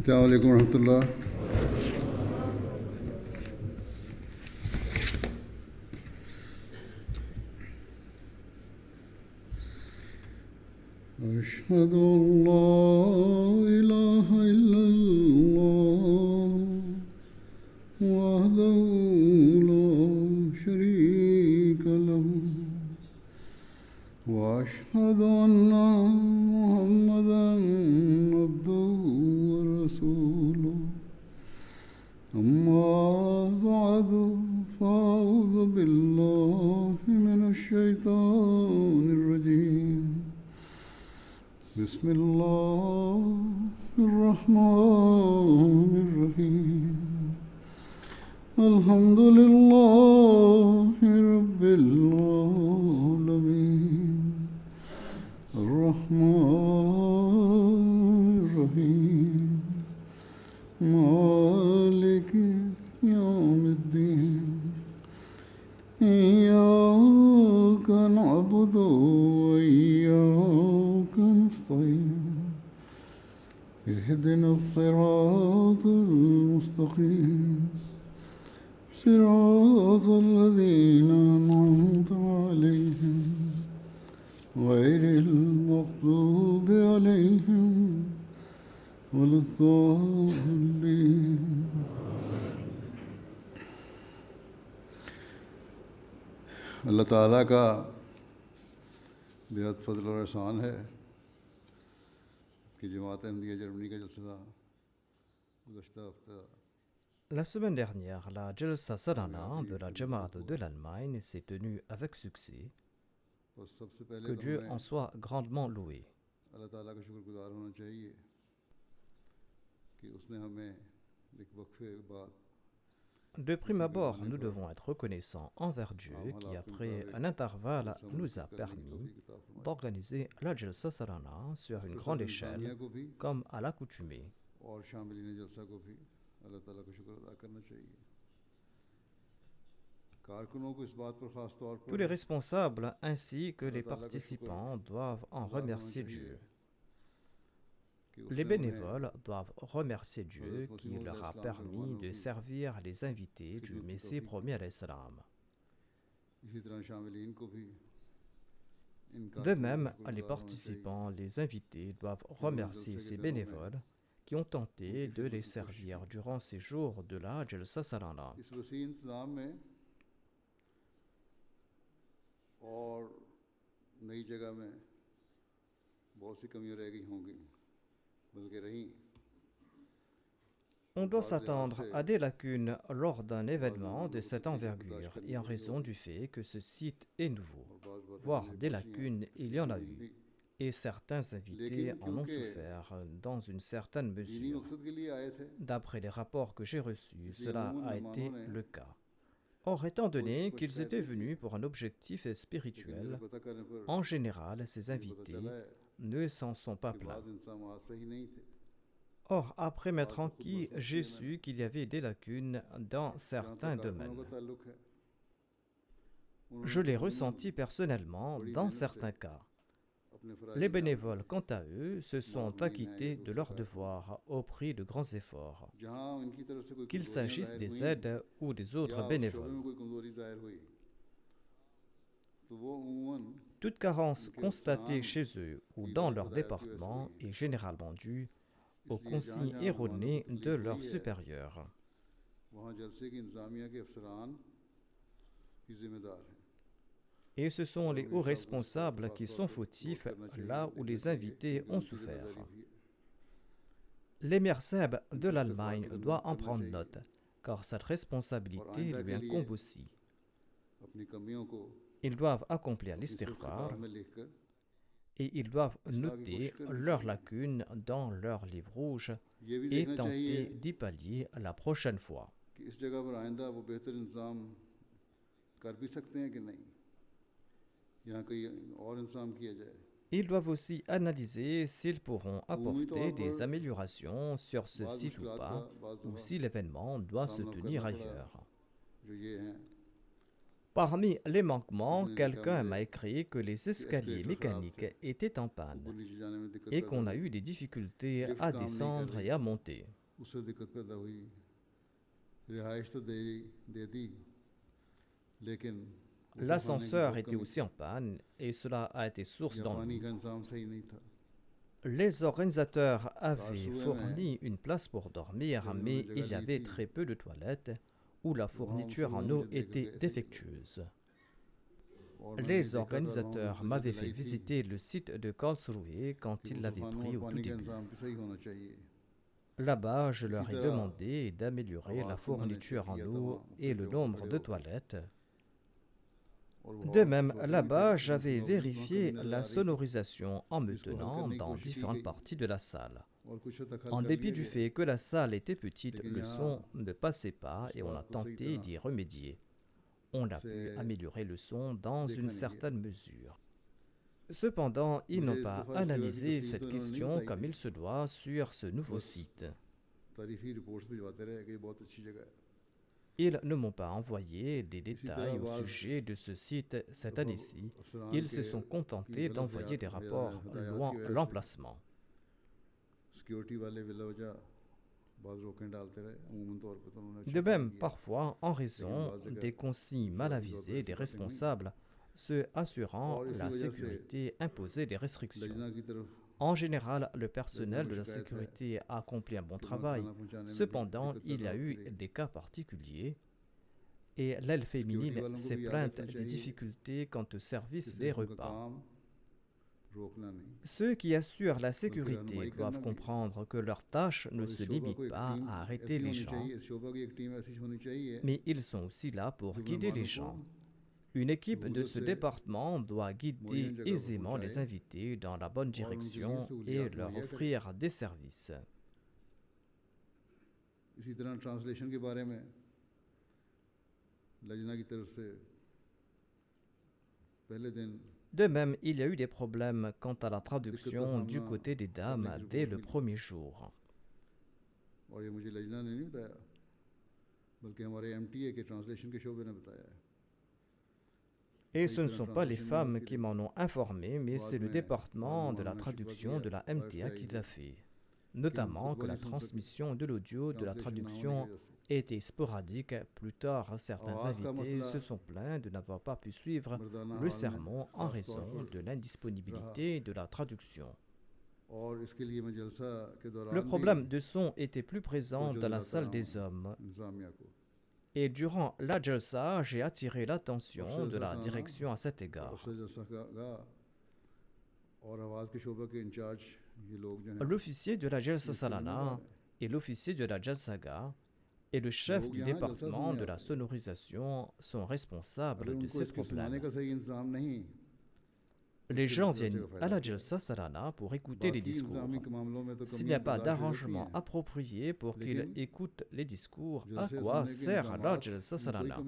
السلام عليكم ورحمة الله. أشهد أن لا إله إلا الله وحده لا شريك له وأشهد أن محمدا عبده ورسوله أما بعد فأعوذ بالله من الشيطان الرجيم بسم الله الرحمن الرحيم الحمد لله رب العالمين الرحمن الرحيم مالك يوم الدين إياك نعبد وإياك نستعين اهدنا الصراط المستقيم صراط الذين أنعمت عليهم غير المغضوب عليهم ولا الضالين. اللہ تعالیٰ کا बेहद फजल और एहसान है कि जमात अहमदिया जर्मनी का जलसा गुज़श्ता हफ्ता La semaine dernière, la Jalsa Salana de la Jamaat de l'Allemagne s'est tenue avec succès. और सबसे पहले Que तो Dieu हमें en soit grandement loué. अल्लाह ताला का शुक्रगुजार होना चाहिए कि उसने हमें एक वक्फे बाद De prime abord, nous devons être reconnaissants envers Dieu qui, après un intervalle, nous a permis d'organiser la Jalsa Salana sur une grande échelle, को भी comme à l'accoutumée. और शामिलीन जलसा को भी अल्लाह ताला का शुक्र अदा करना चाहिए. कारकुनों को इस बात पर खास तौर Tous les पर responsables ainsi que les participants doivent en remercier Dieu. कि Les उसने उन्हें bénévoles doivent remercier Dieu qui leur a permis de servir les invités du Messie premier à l'Islam. इसी तरह शामिलीन को भी इन De कारकुनों même, का les शुक्रगुजार होना चाहिए participants, les invités doivent remercier ces bénévoles qui ont tenté de les servir durant ces jours de la Jalsa Salana. इस वसी इंतज़ाम में और नई जगह में बहुत सी कमियां रह गई होंगी बल्कि रहीं. On doit s'attendre à des lacunes lors d'un événement de cette envergure et en raison du fait que ce site est nouveau. और बाज़ बातें Voire हमें des खुशियां lacunes, il y en a हुई eu. भी. Et certains invités en ont souffert dans une certaine दीनी mesure. मकसद के लिए आए थे. D'après les rapports que j'ai reçus, cela a été le cas. और Or, étant donné qu'ils étaient venus pour un objectif spirituel, पता करने पर en général, ces पता invités चला है ne s'en sont pas कि plaints. बाज़ इंसान सही नहीं थे. Or, après m'être enquis, j'ai su qu'il y avait des lacunes dans जहाँ certains तक कारकुनों domaines. का ताल्लुक है Je उन्होंने l'ai तकरीबन ressenti personnellement बड़ी dans मेहनत से certains cas. अपने फ़राइज़ Les अंजाम bénévoles, quant à eux, se sont मामूली हैं acquittés ये de दूसरे leurs कारकुन. devoirs au prix de grands efforts. जहाँ उनकी तरफ से कोई Qu'il कमजोरियां s'agisse ज़ाहिर des हुई aides ou des या autres उस शोबे bénévoles. में कोई कमजोरी ज़ाहिर हुई तो वो उमूमन Toute carence उनके constatée अफसरान chez eux ou की dans गलत leur हदायत की वजह से département हुई. est généralement due aux इसलिए जहाँ consignes जहाँ मेहमानों erronées को de तकलीफ leurs हुई है supérieurs. वहाँ जलसे की इंतज़ामिया के अफसरान ही जिम्मेदार हैं. Et ce sont और les मेरे hauts हिसाब से इस पर responsables खास qui तौर sont पर fautifs गौर करना चाहिए là où देखना les चाहिए invités क्योंकि ont उनकी souffert. जिम्मेदारी भी है. L'émir Seb de इनसे इस्तिग़फ़ार l'Allemagne करना doit en करना prendre चाहिए note, car cette और responsabilité आइंदा lui के लिए incombe aussi. अपनी कमियों को Ils doivent accomplir अपनी l'istighfar किताब में लिखकर et ils doivent इस्लाह की noter कोशिश करनी leurs चाहिए. lacunes dans leur livre rouge ये भी et देखना tenter चाहिए d'y pallier la prochaine fois. कि इस जगह पर आइंदा वो बेहतर इंतज़ाम कर भी सकते हैं कि नहीं, यहाँ कोई और इंतज़ाम किया जाए. Ils doivent aussi analyser s'ils pourront उम्मीद तौर apporter des पर améliorations sur ce बाज़ site ou मुश्किलात का pas, बाज़ ou दफ़ा si l'événement doit se सामना tenir करना पड़ा ailleurs. जो ये हैं Parmi les manquements, quelqu'un m'a écrit que les escaliers mécaniques étaient en panne et qu'on a eu des difficultés à descendre et à monter. L'ascenseur était aussi en panne et cela a été source d'ennui. Les organisateurs avaient fourni une place pour dormir, mais il y avait très peu de toilettes où la fourniture en eau était défectueuse. Les organisateurs m'avaient fait visiter le site de Karlsruhe quand ils l'avaient pris au tout début. Là-bas, je leur ai demandé d'améliorer la fourniture en eau et le nombre de toilettes. De même, là-bas, j'avais vérifié la sonorisation en me tenant dans différentes parties de la salle. En dépit du fait que la salle était petite, le son ne passait pas et on a tenté d'y remédier. On a pu améliorer le son dans une certaine mesure. Cependant, ils n'ont pas analysé cette question comme il se doit sur ce nouveau site. Ils ne m'ont pas envoyé des détails au sujet de ce site cette année-ci. Ils se sont contentés d'envoyer des rapports louant l'emplacement. De même, parfois, en raison des consignes mal avisées des responsables, ceux assurant la sécurité imposaient des restrictions. En général, le personnel de la sécurité a accompli un bon travail. Cependant, il y a eu des cas particuliers et l'aile féminine s'est plainte des difficultés quant au service des repas. Ceux qui assurent la sécurité doivent comprendre que leur tâche ne se limite pas à arrêter les gens, mais ils sont aussi là pour guider les gens. Une équipe de ce département doit guider aisément les invités dans la bonne direction et leur offrir des services. De même, il y a eu des problèmes quant à la traduction du côté des dames dès le premier jour. Et ce ne sont pas les femmes qui m'en ont informé, mais c'est le département de la traduction de la MTA qui l'a fait. Notamment que la transmission de l'audio de la traduction était sporadique. Plus tard, certains invités se sont plaints de n'avoir pas pu suivre le sermon en raison de l'indisponibilité de la traduction. Le problème de son était plus présent dans la salle des hommes. Et durant la jalsa, j'ai attiré l'attention de la direction à cet égard. L'officier de la Jalsa Salana et l'officier de la Jalsaga et le chef du département de la sonorisation sont responsables de ces problèmes. Les gens viennent à la Jalsa Salana pour écouter les discours. S'il n'y a pas d'arrangement approprié pour qu'ils écoutent les discours, à quoi sert la Jalsa Salana?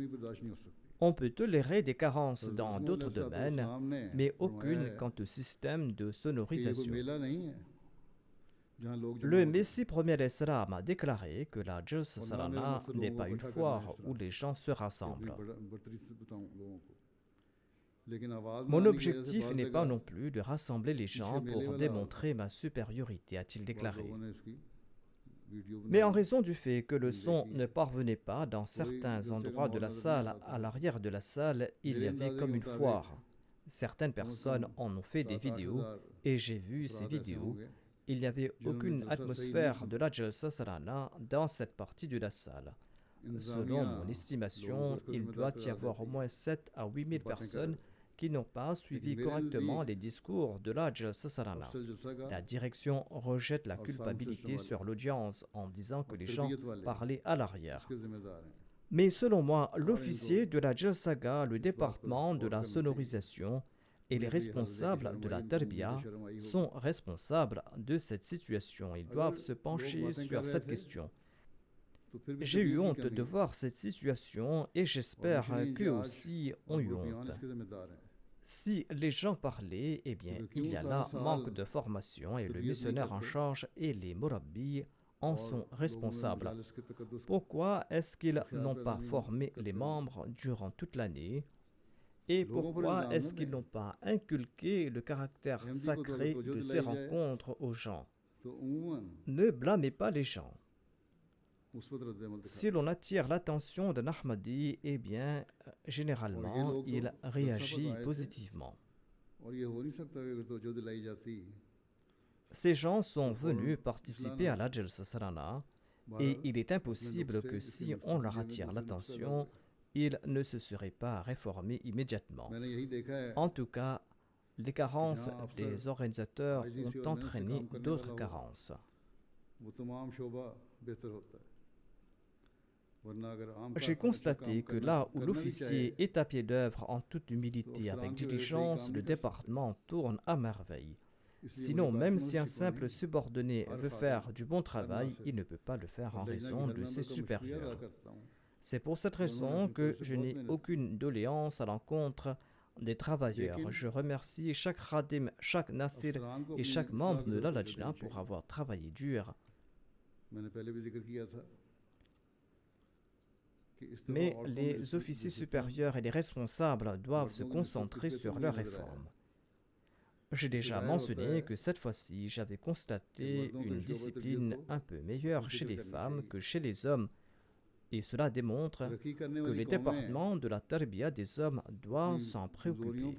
On peut tolérer des carences dans d'autres domaines, mais aucune quant au système de sonorisation. Le Messie premier Islam a déclaré que la Jalsa Salana n'est pas une foire où les gens se rassemblent. Mon objectif n'est pas non plus de rassembler les gens pour démontrer ma supériorité, a-t-il déclaré. Mais en raison du fait que le son ne parvenait pas dans certains endroits de la salle, à l'arrière de la salle, il y avait comme une foire. Certaines personnes en ont fait des vidéos et j'ai vu ces vidéos. Il n'y avait aucune atmosphère de la Jalsa Salana dans cette partie de la salle. Selon mon estimation, il doit y avoir au moins 7 à 8 000 personnes qui n'ont pas suivi correctement les discours de la Jalsa Salana. La direction rejette la culpabilité sur l'audience en disant que les gens parlaient à l'arrière. Mais selon moi, l'officier de la Jalsaga, le département de la sonorisation et les responsables de la Tarbiya sont responsables de cette situation. Ils doivent se pencher sur cette question. J'ai eu honte de voir cette situation et j'espère qu'eux aussi ont eu honte. Si les gens parlaient, eh bien, il y a là manque de formation et le missionnaire en charge et les murabbi en sont responsables. Pourquoi est-ce qu'ils n'ont pas formé les membres durant toute l'année Et pourquoi est-ce qu'ils n'ont pas inculqué le caractère sacré de ces rencontres aux gens? Ne blâmez pas les gens. Si l'on attire l'attention d'un Ahmadi, eh bien, généralement, il réagit positivement. Ces gens sont venus participer à la Jalsa Salana et il est impossible que si on leur attire l'attention, ils ne se seraient pas réformés immédiatement. En tout cas, les carences des organisateurs ont entraîné d'autres carences. J'ai constaté que là où l'officier est à pied d'œuvre en toute humilité avec diligence, le département tourne à merveille. Sinon, même si un simple subordonné veut faire du bon travail, il ne peut pas le faire en raison de ses supérieurs. C'est pour cette raison que je n'ai aucune doléance à l'encontre des travailleurs. Je remercie chaque Khadim, chaque Nasir et chaque membre de la Lajna pour avoir travaillé dur. Mais les officiers supérieurs et les responsables doivent se concentrer sur leurs réformes. J'ai déjà mentionné que cette fois-ci, j'avais constaté une discipline un peu meilleure chez les femmes que chez les hommes. Et cela démontre que les départements de la tarbiya des hommes doivent s'en préoccuper.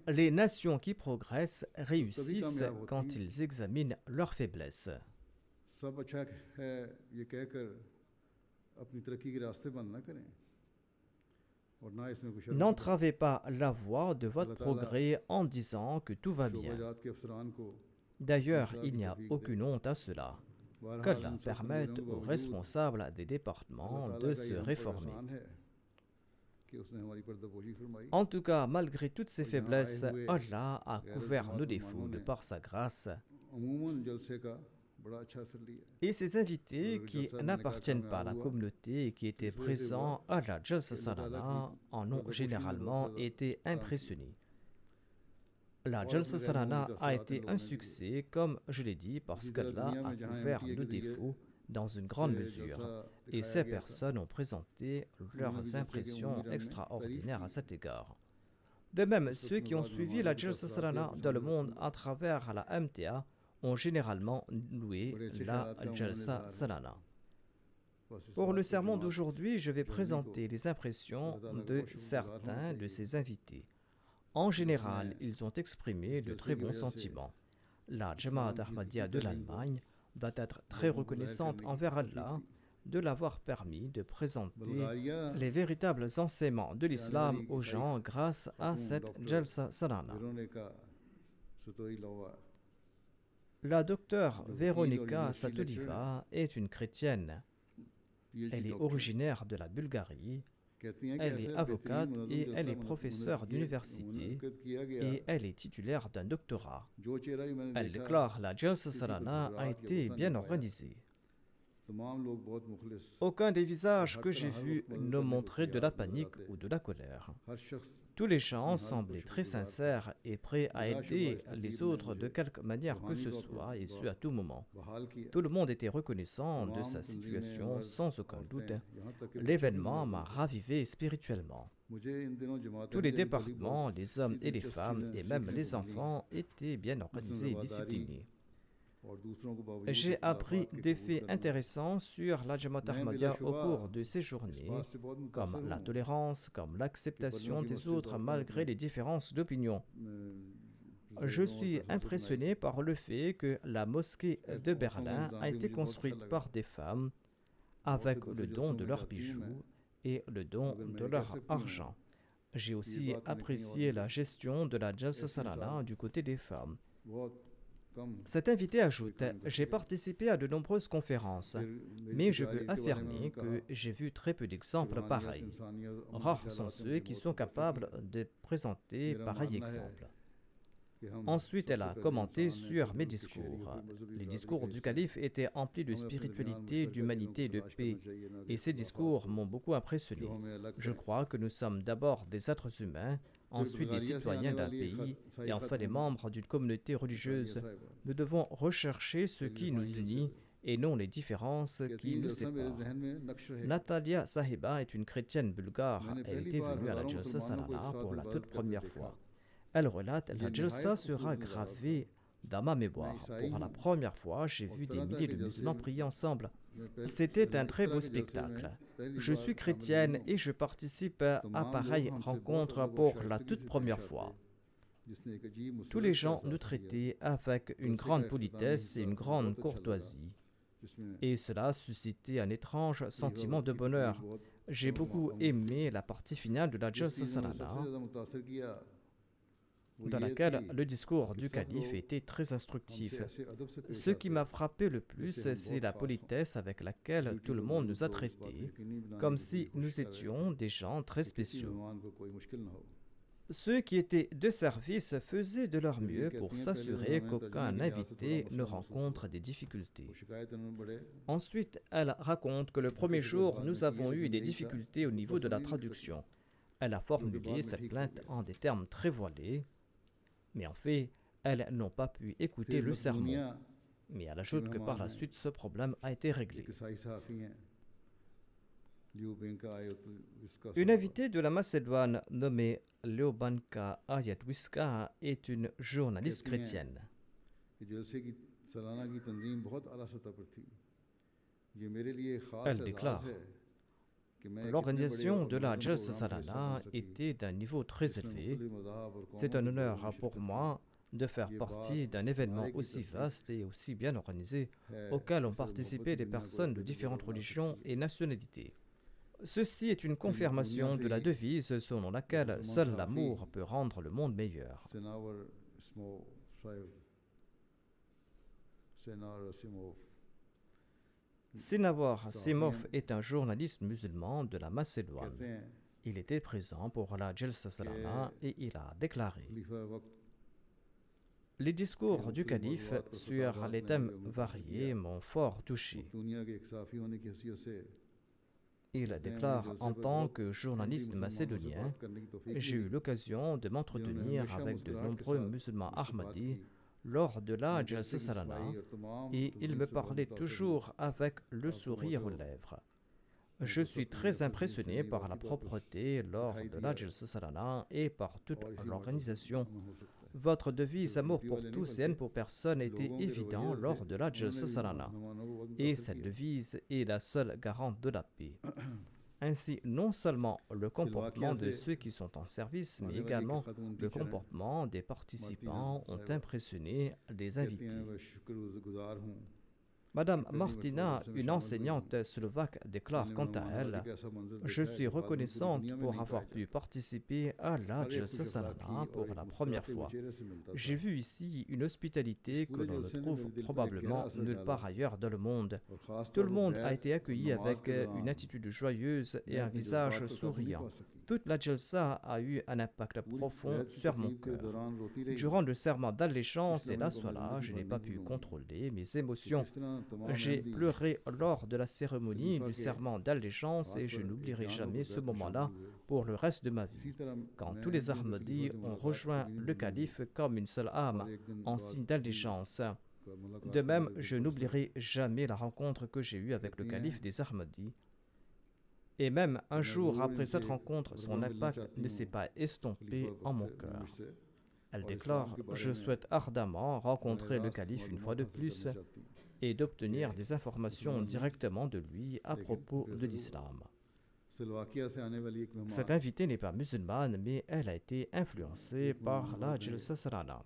Les nations qui progressent réussissent quand ils examinent leurs faiblesses. N'entravez pas la voie de votre progrès en disant que tout va bien. D'ailleurs, il n'y a aucune honte à cela. Qu'Allah permette aux responsables des départements de se réformer. En tout cas, malgré toutes ces faiblesses, Allah a couvert nos défauts de par sa grâce. Et ces invités qui n'appartiennent pas à la communauté et qui étaient présents à la Jalsa Salana en ont généralement été impressionnés. La Jalsa Salana a été un succès, comme je l'ai dit, parce qu'Allah a couvert nos défauts dans une grande mesure. Et ces personnes ont présenté leurs impressions extraordinaires à cet égard. De même, ceux qui ont suivi la Jalsa Salana dans le monde à travers la MTA ont généralement loué la Jalsa Salana. Pour le sermon d'aujourd'hui, je vais présenter les impressions de certains de ces invités. En général, ils ont exprimé de très bons sentiments. La Jamaat Ahmadiyya de l'Allemagne doit être très reconnaissante envers Allah de l'avoir permis de présenter les véritables enseignements de l'islam aux gens grâce à cette Jalsa Salana. La docteure Veronika Satoliva est une chrétienne. Elle est originaire de la Bulgarie. Elle est avocate et elle est professeure d'université et elle est titulaire d'un doctorat. Elle déclare la Jalsa Salana a été bien organisée. Aucun des visages que j'ai vus ne montrait de la panique ou de la colère. Tous les gens semblaient très sincères et prêts à aider les autres de quelque manière que ce soit, et ce à tout moment. Tout le monde était reconnaissant de sa situation, sans aucun doute. L'événement m'a ravivé spirituellement. Tous les départements, les hommes et les femmes, et même les enfants, étaient bien organisés et disciplinés. J'ai appris des faits intéressants sur la Jamaat Ahmadiyya au cours de ces journées, comme la tolérance, comme l'acceptation des autres malgré les différences d'opinion. Je suis impressionné par le fait que la mosquée de Berlin a été construite par des femmes avec le don de leurs bijoux et le don de leur argent. J'ai aussi apprécié la gestion de la Jalsa Salana du côté des femmes. Cet invité ajoute « J'ai participé à de nombreuses conférences, mais je peux affirmer que j'ai vu très peu d'exemples pareils. Rares sont ceux qui sont capables de présenter pareil exemple. » Ensuite, elle a commenté sur mes discours. Les discours du calife étaient emplis de spiritualité, d'humanité et de paix, et ces discours m'ont beaucoup impressionné. Je crois que nous sommes d'abord des êtres humains, ensuite des citoyens d'un pays, et enfin des membres d'une communauté religieuse. Nous devons rechercher ce qui nous unit et non les différences qui nous séparent. Natalia Sahiba est une chrétienne bulgare. Elle était venue à la Jalsa Salana pour la toute première fois. Elle relate, la Jalsa sera gravée dans ma mémoire. Pour la première fois, j'ai vu des milliers de musulmans prier ensemble. C'était un très beau spectacle. Je suis chrétienne et je participe à pareille rencontre pour la toute première fois. Tous les gens nous traitaient avec une grande politesse et une grande courtoisie. Et cela suscitait un étrange sentiment de bonheur. J'ai beaucoup aimé la partie finale de la Jalsa Salana, dans laquelle le discours du calife était très instructif. Ce qui m'a frappé le plus, c'est la politesse avec laquelle tout le monde nous a traités, comme si nous étions des gens très spéciaux. Ceux qui étaient de service faisaient de leur mieux pour s'assurer qu'aucun invité ne rencontre des difficultés. Ensuite, elle raconte que le premier jour, nous avons eu des difficultés au niveau de la traduction. Elle a formulé cette plainte en des termes très voilés, mais en fait, elles n'ont pas pu écouter le sermon. Mais elle ajoute que par la suite, ce problème a été réglé. Une invitée de la Macédoine nommée Ljubanka Ayatwiska est une journaliste chrétienne. Elle déclare: l'organisation de la Jalsa Salana était d'un niveau très élevé. C'est un honneur pour moi de faire partie d'un événement aussi vaste et aussi bien organisé auquel ont participé des personnes de différentes religions et nationalités. Ceci est une confirmation de la devise selon laquelle seul l'amour peut rendre le monde meilleur. Senawar Simov est un journaliste musulman de la Macédoine. Il était présent pour la Jalsa Salana et il a déclaré: les discours du calife sur les thèmes variés m'ont fort touché. Il déclare: en tant que journaliste macédonien, j'ai eu l'occasion de m'entretenir avec de nombreux musulmans ahmadis lors de la Jalsa Salana et ils me parlaient toujours avec le sourire aux lèvres. Je suis très impressionné par la propreté lors de la Jalsa Salana et par toute l'organisation. Votre devise amour pour tous et haine pour personne était évident lors de la Jalsa Salana. Et cette devise est la seule garante de la paix. Ainsi, non seulement le comportement de ceux qui sont en service, mais également le comportement des participants ont impressionné les invités. Madame Martina, une enseignante slovaque, déclare quant à elle: je suis reconnaissante pour avoir pu participer à la Jalsa Salana pour la première fois. J'ai vu ici une hospitalité que l'on ne trouve probablement nulle part ailleurs dans le monde. Tout le monde a été accueilli avec une attitude joyeuse et un visage souriant. Toute la Jalsa a eu un impact profond sur mon cœur. Durant le serment d'allégeance et la Salah, je n'ai pas pu contrôler mes émotions. J'ai pleuré lors de la cérémonie du serment d'allégeance et je n'oublierai jamais ce moment-là pour le reste de ma vie. Quand tous les Ahmadis ont rejoint le calife comme une seule âme en signe d'allégeance. De même, je n'oublierai jamais la rencontre que j'ai eue avec le calife des Ahmadis. Et même un jour après cette rencontre, son impact ne s'est pas estompé en mon cœur. Elle déclare: je souhaite ardemment rencontrer le calife une fois de plus et d'obtenir des informations directement de lui à propos de l'islam. Cette invitée n'est pas musulmane, mais elle a été influencée par la Jalsa Salana.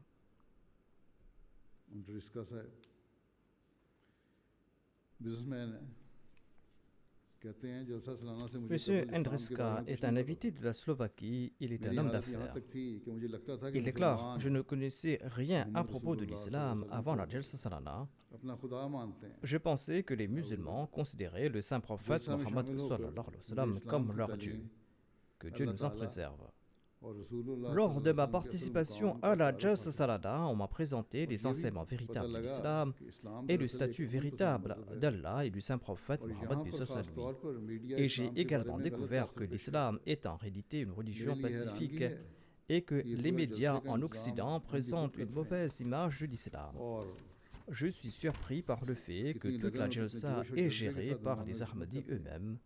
Monsieur Andriska est un invité de la Slovaquie, il est un homme d'affaires. Il déclare: je ne connaissais rien à propos de l'islam avant la Jalsa Salana. Je pensais que les musulmans considéraient le saint prophète Mohammed sallallahu alayhi wa sallam comme leur Dieu. Que Dieu nous en préserve. Lors de ma participation à la Jalsa Salana, on m'a présenté les enseignements véritables de l'islam et le statut véritable d'Allah et du saint prophète Mohammed lui. Et j'ai également découvert que l'islam est en réalité une religion pacifique et que les médias en Occident présentent une mauvaise image de l'islam. je suis surpris par le fait que toute la Jalsa est gérée par les Ahmadis eux-mêmes.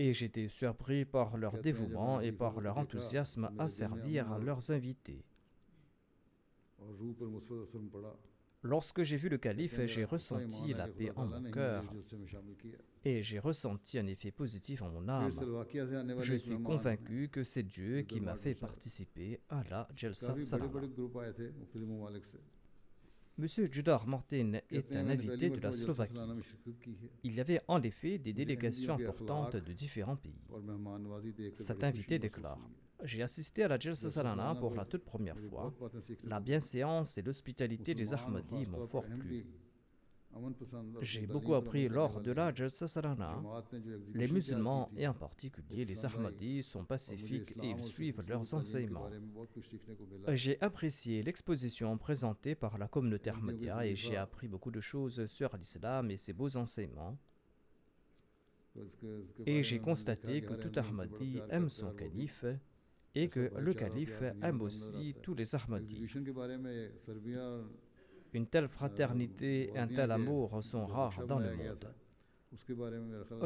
Et j'étais surpris par leur dévouement et par leur enthousiasme à servir leurs invités. Lorsque j'ai vu le calife, j'ai ressenti la paix en mon cœur et j'ai ressenti un effet positif en mon âme. Je suis convaincu que c'est Dieu qui m'a fait participer à la Jalsa Salana. Monsieur Judar Martin est un invité de la Slovaquie. Il y avait en effet des délégations importantes de différents pays. Cet invité déclare: j'ai assisté à la Jalsa Salana pour la toute première fois. La bienséance et l'hospitalité des Ahmadis m'ont fort plu. J'ai beaucoup appris lors de la Jalsa Salana. Les musulmans, et en particulier les Ahmadis, sont pacifiques et ils suivent leurs enseignements. J'ai apprécié l'exposition présentée par la communauté Ahmadiyya et j'ai appris beaucoup de choses sur l'islam et ses beaux enseignements. Et j'ai constaté que tout Ahmadi aime son calife et que le calife aime aussi tous les Ahmadis. Une telle fraternité et un tel amour sont rares dans le monde.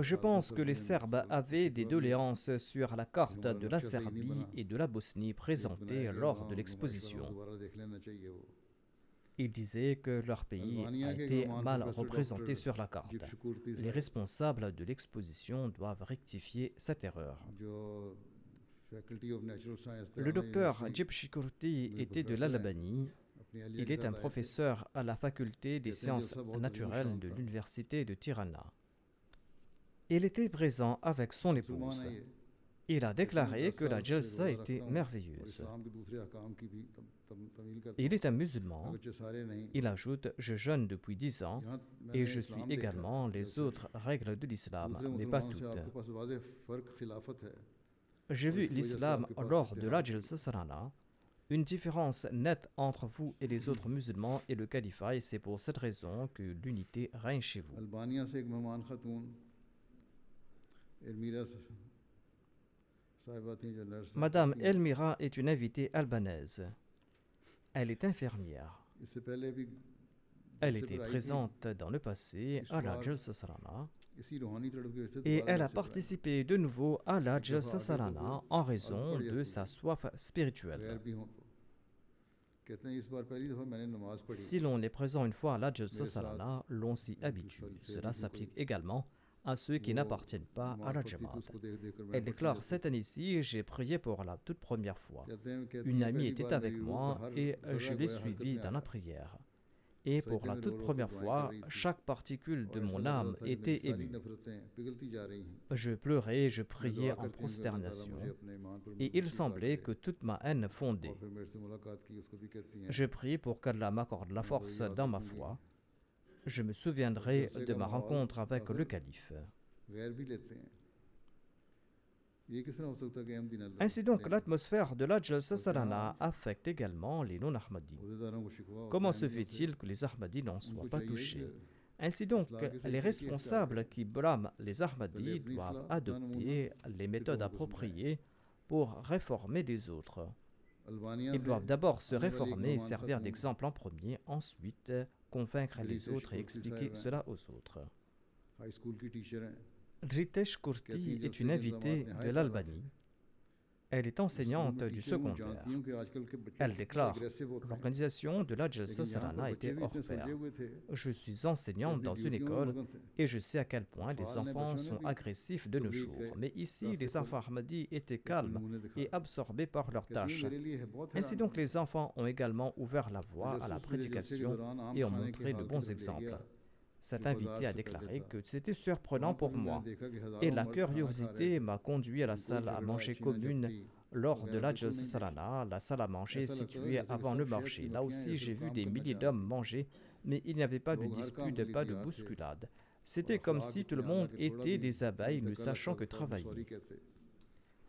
Je pense que les Serbes avaient des doléances sur la carte de la Serbie et de la Bosnie présentée lors de l'exposition. Ils disaient que leur pays a été mal représenté sur la carte. Les responsables de l'exposition doivent rectifier cette erreur. Le docteur Jibshikurti était de l'Albanie. Il est un professeur à la faculté des sciences naturelles de l'université de Tirana. Il était présent avec son épouse. Il a déclaré que la Jalsa était merveilleuse. Il est un musulman. Il ajoute: je jeûne depuis 10 ans et je suis également les autres règles de l'islam, mais pas toutes. J'ai vu l'islam lors de la Jalsa Salana. Une différence nette entre vous et les autres musulmans est le califat et c'est pour cette raison que l'unité règne chez vous. Madame Elmira est une invitée albanaise. Elle est infirmière. Elle était présente dans le passé à la Jalsa Salana et elle a participé de nouveau à la Jalsa Salana en raison de sa soif spirituelle. Si l'on est présent une fois à la Jalsa Salana, l'on s'y habitue. Cela s'applique également à ceux qui n'appartiennent pas à la Jamaat. Elle déclare: cette année-ci, j'ai prié pour la toute première fois. Une amie était avec moi et je l'ai suivie dans la prière. Et pour la toute première fois, chaque particule de mon âme était émue. Je pleurais et je priais en prosternation, et il semblait que toute ma haine fondait. Je priais pour qu'Allah m'accorde la force dans ma foi. Je me souviendrai de ma rencontre avec le calife. Ainsi donc, l'atmosphère de la Jalsa Salana affecte également les non-Ahmadis. Comment se fait-il que les Ahmadis n'en soient pas touchés? Ainsi donc, les responsables qui blâment les Ahmadis doivent adopter les méthodes appropriées pour réformer les autres. Ils doivent d'abord se réformer et servir d'exemple en premier, ensuite convaincre les autres et expliquer cela aux autres. Ritesh Kurti est une invitée de l'Albanie. Elle est enseignante du secondaire. Elle déclare: l'organisation de la Jalsa Salana était hors pair. Je suis enseignante dans une école et je sais à quel point les enfants sont agressifs de nos jours. Mais ici, les enfants Ahmadis étaient calmes et absorbés par leurs tâches. Ainsi donc, les enfants ont également ouvert la voie à la prédication et ont montré de bons exemples. Cet invité a déclaré que c'était surprenant pour moi et la curiosité m'a conduit à la salle à manger commune lors de la Jalsa Salana, la salle à manger située avant le marché. Là aussi, j'ai vu des milliers d'hommes manger, mais il n'y avait pas de dispute, pas de bousculade. C'était comme si tout le monde était des abeilles ne sachant que travailler.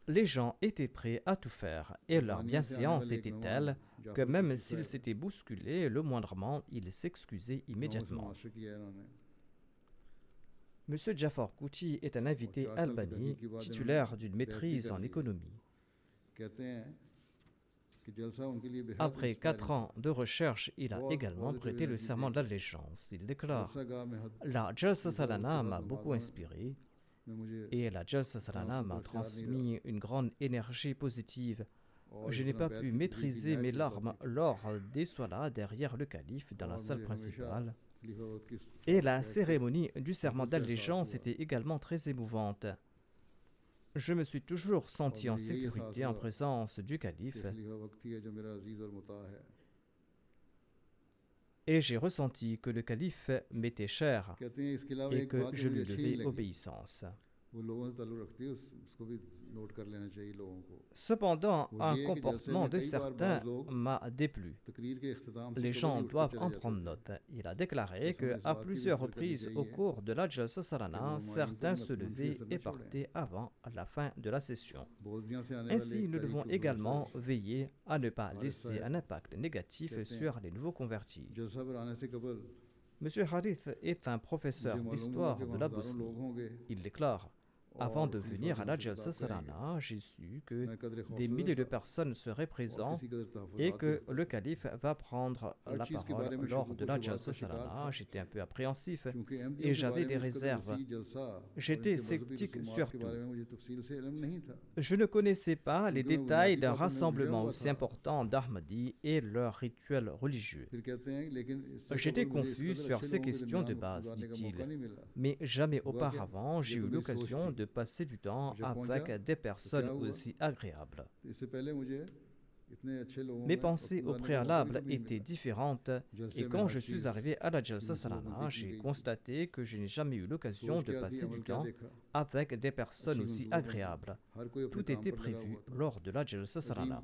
Les gens étaient prêts à tout faire et leur bienséance était telle que même s'ils s'étaient bousculés le moindrement, ils s'excusaient immédiatement. Monsieur Jafar Kouchi est un invité albanais, titulaire d'une maîtrise en économie. Après 4 ans de recherche, il a également prêté le serment d'allégeance. Il déclare: La Jalsa Salana m'a beaucoup inspiré et la Jalsa Salana m'a transmis une grande énergie positive. Je n'ai pas pu maîtriser mes larmes lors des soilas derrière le calife dans la salle principale. Et la cérémonie du serment d'allégeance était également très émouvante. Je me suis toujours senti en sécurité en présence du calife et j'ai ressenti que le calife m'était cher et que je lui devais obéissance. Cependant, un comportement de certains m'a déplu. Les gens doivent en prendre note. Il a déclaré qu'à plusieurs reprises au cours de la Jalsa Salana, certains se levaient et partaient avant la fin de la session. Ainsi, nous devons également veiller à ne pas laisser un impact négatif sur les nouveaux convertis. Monsieur Harith est un professeur d'histoire de la Bosnie. Il déclare: Avant de venir à la Jalsa Salana, j'ai su que des milliers de personnes seraient présentes et que le calife va prendre la parole lors de la Jalsa Salana. J'étais un peu appréhensif et j'avais des réserves. J'étais sceptique surtout. Je ne connaissais pas les détails d'un rassemblement aussi important d'Ahmadis et leurs rituels religieux. J'étais confus sur ces questions de base, dit-il, mais jamais auparavant j'ai eu l'occasion de passer du temps avec des personnes aussi agréables. Mes pensées au préalable étaient différentes et quand je suis arrivé à la Jalsa Salana, j'ai constaté que je n'ai jamais eu l'occasion de passer du temps avec des personnes aussi agréables. Tout était prévu lors de la Jalsa Salana.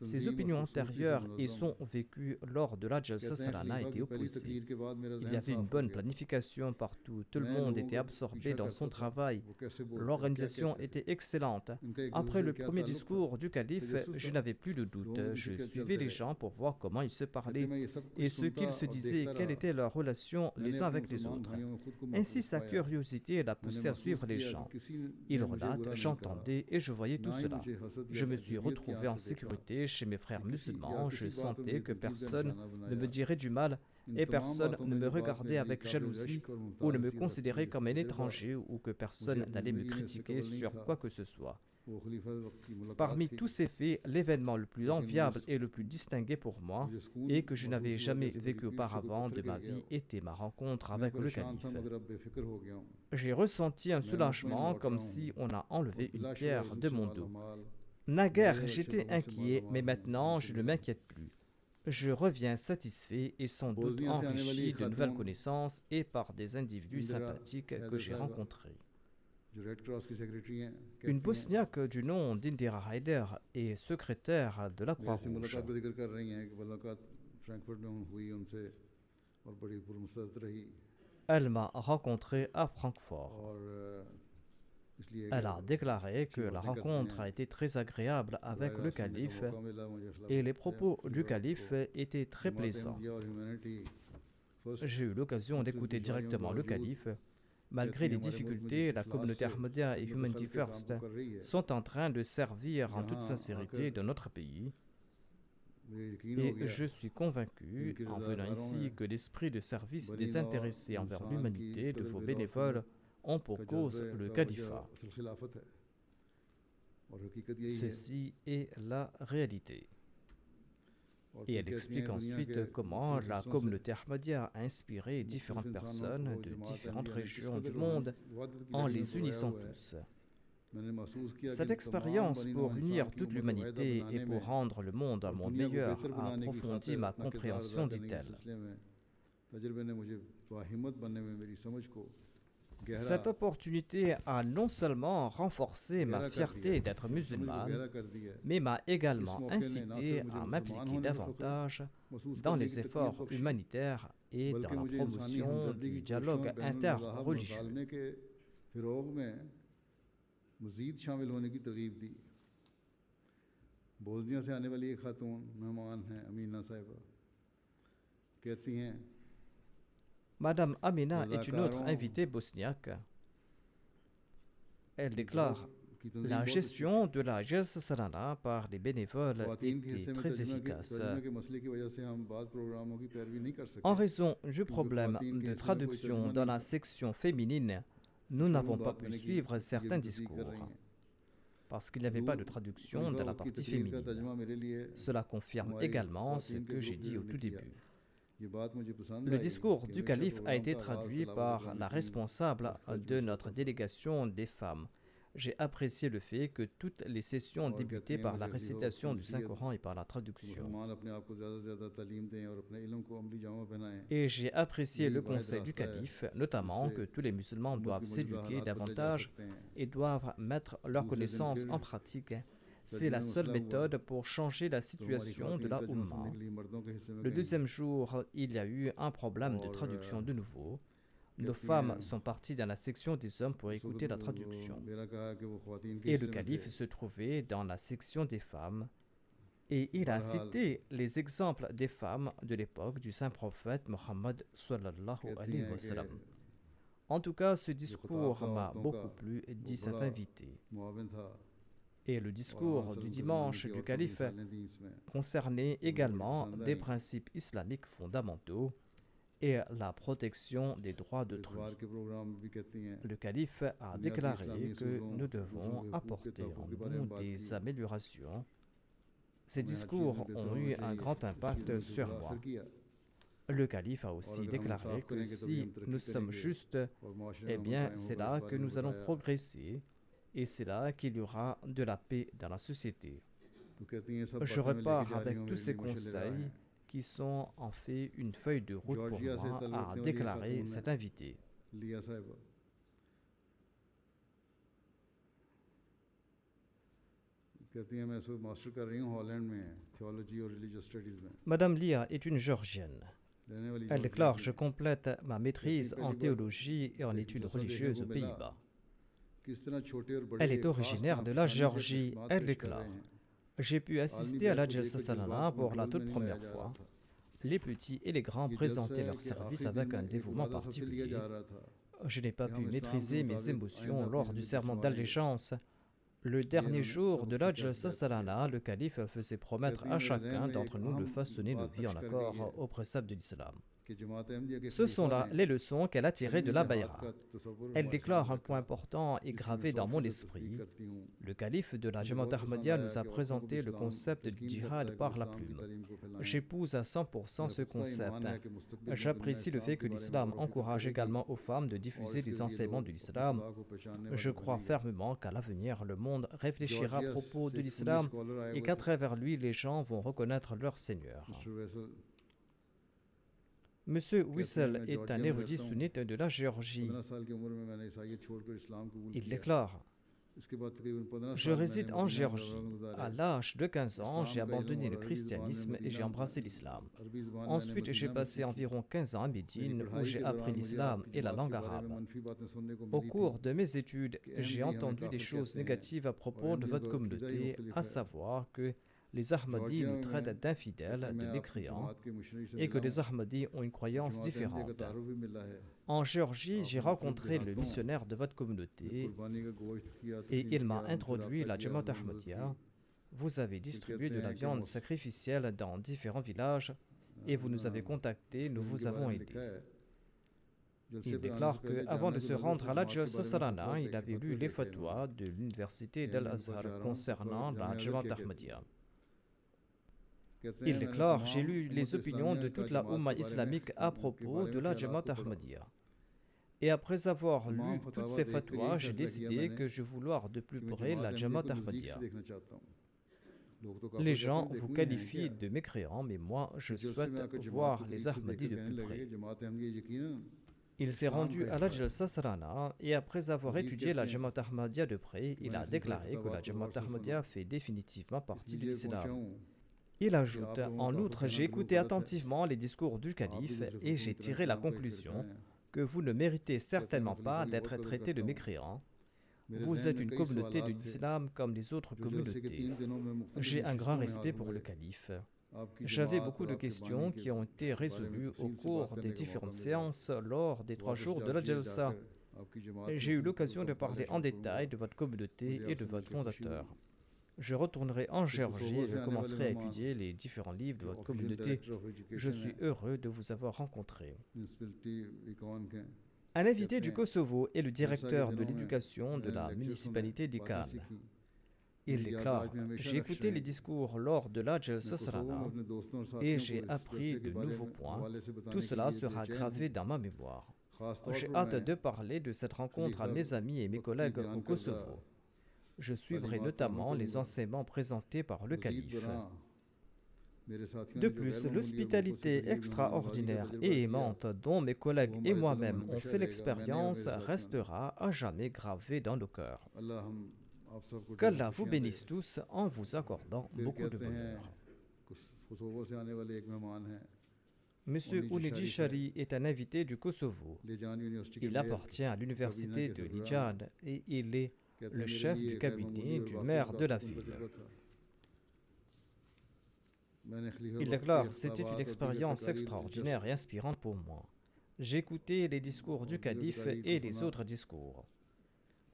Ses opinions antérieures et son vécu lors de la Jalsa Salana étaient opposés. Il y avait une bonne planification partout, tout le monde était absorbé dans son travail, l'organisation était excellente. Après le premier discours du calife, je n'avais plus de doute, je suivais les gens pour voir comment ils se parlaient et ce qu'ils se disaient, quelle était leur relation les uns avec les autres. Ainsi sa curiosité l'a poussé à suivre les gens. Il relate, j'entendais et je voyais tout cela. Je me suis retrouvé en sécurité chez mes frères musulmans, je sentais que personne ne me dirait du mal et personne ne me regardait avec jalousie ou ne me considérait comme un étranger ou que personne n'allait me critiquer sur quoi que ce soit. Parmi tous ces faits, l'événement le plus enviable et le plus distingué pour moi et que je n'avais jamais vécu auparavant de ma vie était ma rencontre avec le calife. J'ai ressenti un soulagement comme si on a enlevé une pierre de mon dos. Naguère, j'étais inquiet, mais maintenant, je ne m'inquiète plus. Je reviens satisfait et sans doute enrichi de nouvelles connaissances et par des individus sympathiques que j'ai rencontrés. Une Bosniaque du nom d'Indira Haider est secrétaire de la Croix-Rouge. Elle m'a rencontré à Francfort. Elle a déclaré que la rencontre a été très agréable avec le calife et les propos du calife étaient très plaisants. J'ai eu l'occasion d'écouter directement le calife. Malgré les difficultés, la communauté Ahmadiyya et Humanity First sont en train de servir en toute sincérité de notre pays. Et je suis convaincu, en venant ici, que l'esprit de service désintéressé envers l'humanité de vos bénévoles ont pour cause le califat. Ceci est la réalité. Et elle explique ensuite comment la communauté Ahmadiyya a inspiré différentes personnes de différentes régions du monde en les unissant tous. Cette expérience pour unir toute l'humanité et pour rendre le monde un monde meilleur a approfondi ma compréhension, dit-elle. Cette opportunité a non seulement renforcé ma fierté d'être musulmane, mais m'a également incité à m'impliquer davantage dans les efforts humanitaires et dans la promotion du dialogue interreligieux. Madame Amina est une autre invitée bosniaque. Elle déclare: La gestion de la Jalsa Salana par les bénévoles était très efficace. En raison du problème de traduction dans la section féminine, nous n'avons pas pu suivre certains discours parce qu'il n'y avait pas de traduction dans la partie féminine. Cela confirme également ce que j'ai dit au tout début. Le discours du calife a été traduit par la responsable de notre délégation des femmes. J'ai apprécié le fait que toutes les sessions ont débuté par la récitation du Saint-Coran et par la traduction. Et j'ai apprécié le conseil du calife, notamment que tous les musulmans doivent s'éduquer davantage et doivent mettre leurs connaissances en pratique. C'est la seule méthode pour changer la situation de la Ummah. Le deuxième jour, il y a eu un problème de traduction de nouveau. Nos femmes sont parties dans la section des hommes pour écouter la traduction. Et le calife se trouvait dans la section des femmes. Et il a cité les exemples des femmes de l'époque du saint prophète Mohammed sallallahu alayhi wa sallam. En tout cas, ce discours m'a beaucoup plu, dit cet invité. Et le discours du dimanche du calife concernait également des principes islamiques fondamentaux et la protection des droits d'autrui. Le calife a déclaré que nous devons apporter en nous des améliorations. Ces discours ont eu un grand impact sur moi. Le calife a aussi déclaré que si nous sommes justes, eh bien c'est là que nous allons progresser et c'est là qu'il y aura de la paix dans la société. Je repars avec tous ces conseils qui sont en fait une feuille de route pour moi, a déclaré cet invité. Madame Lia est une Géorgienne. Elle déclare: je complète ma maîtrise en théologie et en études religieuses aux Pays-Bas. Elle est originaire de la Géorgie. Elle déclare: j'ai pu assister à la Jalsa Salana pour la toute première fois. Les petits et les grands présentaient leur service avec un dévouement particulier. Je n'ai pas pu maîtriser mes émotions lors du serment d'allégeance. Le dernier jour de la Jalsa Salana, le calife faisait promettre à chacun d'entre nous de façonner nos vies en accord aux préceptes de l'islam. Ce sont là les leçons qu'elle a tirées de la Bayra. Elle déclare: un point important est gravé dans mon esprit. Le calife de la Jamaat Ahmadiyya nous a présenté le concept du djihad par la plume. J'épouse à 100% ce concept. J'apprécie le fait que l'islam encourage également aux femmes de diffuser les enseignements de l'islam. Je crois fermement qu'à l'avenir, le monde réfléchira à propos de l'islam et qu'à travers lui, les gens vont reconnaître leur Seigneur. Monsieur Wissel est un érudit sunnite de la Géorgie. Il déclare: je réside en Géorgie. À l'âge de 15 ans, j'ai abandonné le christianisme et j'ai embrassé l'islam. Ensuite, j'ai passé environ 15 ans à Médine où j'ai appris l'islam et la langue arabe. Au cours de mes études, j'ai entendu des choses négatives à propos de votre communauté, à savoir que les Ahmadis nous traitent d'infidèles, de mécréants, et que les Ahmadis ont une croyance différente. En Géorgie, j'ai rencontré le missionnaire de votre communauté et il m'a introduit la Jamaat Ahmadiyya. Vous avez distribué de la viande sacrificielle dans différents villages et vous nous avez contactés, nous vous avons aidés. Il déclare qu'avant de se rendre à la Jalsa Salana, il avait lu les fatwas de l'université d'Al-Azhar concernant la Jamaat Ahmadiyya. Il déclare: j'ai lu les opinions de toute la Ummah islamique à propos de la Jamaat Ahmadiyya. Et après avoir lu toutes ces fatwas, j'ai décidé que je voulais voir de plus près la Jamaat Ahmadiyya. Les gens vous qualifient de mécréants, mais moi, je souhaite voir les Ahmadis de plus près. Il s'est rendu à la Jalsa Salana et après avoir étudié la Jamaat Ahmadiyya de près, il a déclaré que la Jamaat Ahmadiyya fait définitivement partie de l'islam. Il ajoute: en outre, j'ai écouté attentivement les discours du calife et j'ai tiré la conclusion que vous ne méritez certainement pas d'être traité de mécréant. Vous êtes une communauté de l'islam comme les autres communautés. J'ai un grand respect pour le calife. J'avais beaucoup de questions qui ont été résolues au cours des différentes séances lors des 3 jours de la Jalsa. J'ai eu l'occasion de parler en détail de votre communauté et de votre fondateur. Je retournerai en Géorgie et je commencerai à étudier les différents livres de votre communauté. Je suis heureux de vous avoir rencontré. Un invité du Kosovo est le directeur de l'éducation de la municipalité d'Ikan. Il déclare: j'ai écouté les discours lors de la Jalsa Salana et j'ai appris de nouveaux points. Tout cela sera gravé dans ma mémoire. J'ai hâte de parler de cette rencontre à mes amis et mes collègues au Kosovo. Je suivrai notamment les enseignements présentés par le calife. De plus, l'hospitalité extraordinaire et aimante dont mes collègues et moi-même ont fait l'expérience restera à jamais gravée dans nos cœurs. Qu'Allah vous bénisse tous en vous accordant beaucoup de bonheur. Monsieur Ounedji Shari est un invité du Kosovo. Il appartient à l'université de Lijan et il est le chef du cabinet du maire de la ville. Il déclare: c'était une expérience extraordinaire et inspirante pour moi. J'ai écouté les discours du calife et les autres discours.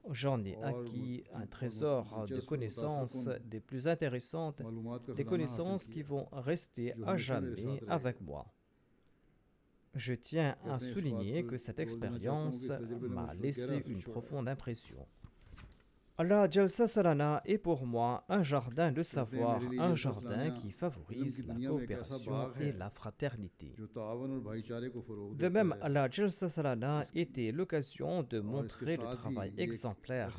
J'en ai acquis un trésor de connaissances des plus intéressantes, des connaissances qui vont rester à jamais avec moi. Je tiens à souligner que cette expérience m'a laissé une profonde impression. La Jalsa Salana est pour moi un jardin de savoir, un jardin qui favorise la coopération et la fraternité. De même, la Jalsa Salana était l'occasion de montrer le travail exemplaire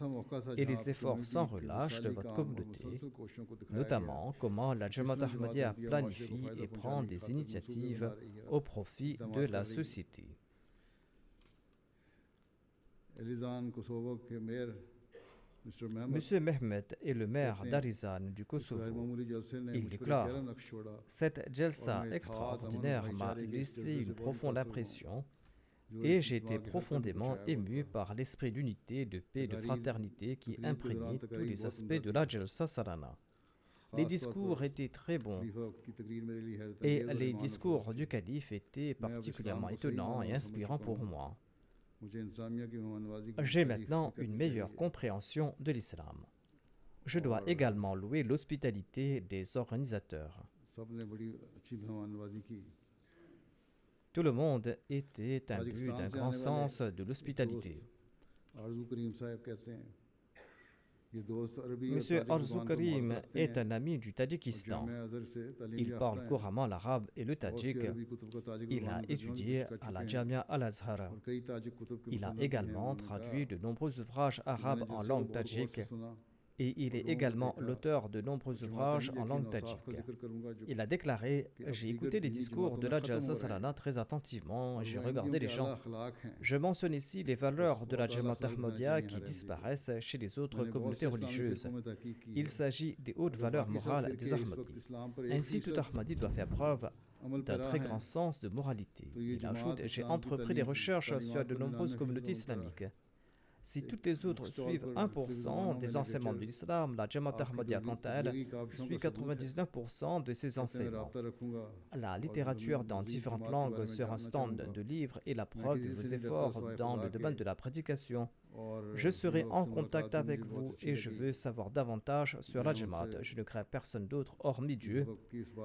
et les efforts sans relâche de votre communauté, notamment comment la Jamaat Ahmadiyya planifie et prend des initiatives au profit de la société. Monsieur Mehmet est le maire d'Arizan du Kosovo. Il déclare: cette Jalsa extraordinaire m'a laissé une profonde impression et j'ai été profondément ému par l'esprit d'unité, de paix et de fraternité qui imprégnait tous les aspects de la Jalsa Salana. Les discours étaient très bons et les discours du calife étaient particulièrement étonnants et inspirants pour moi. J'ai maintenant une meilleure compréhension de l'islam. Je dois également louer l'hospitalité des organisateurs. Tout le monde était imbu d'un grand sens de l'hospitalité. Monsieur Arzu Karim est un ami du Tadjikistan. Il parle couramment l'arabe et le tadjik. Il a étudié à la Jamia Al-Azhar. Il a également traduit de nombreux ouvrages arabes en langue tadjik et il est également l'auteur de nombreux ouvrages en langue tadjik. Il a déclaré: j'ai écouté les discours de la Jalsa Salana très attentivement, j'ai regardé les gens. Je mentionne ici les valeurs de la Jamaat Ahmadiyya qui disparaissent chez les autres communautés religieuses. Il s'agit des hautes valeurs morales des Ahmadis. Ainsi, tout Ahmadi doit faire preuve d'un très grand sens de moralité. Il ajoute: j'ai entrepris des recherches sur de nombreuses communautés islamiques. Si toutes les autres suivent 1% des enseignements de l'islam, la Jamaat Ahmadiyya, quant à elle, suit 99% de ses enseignements. La littérature dans différentes langues sur un stand de livres est la preuve de vos efforts dans le domaine de la prédication. Je serai en contact avec vous et je veux savoir davantage sur la Jamaat. Je ne crains personne d'autre hormis Dieu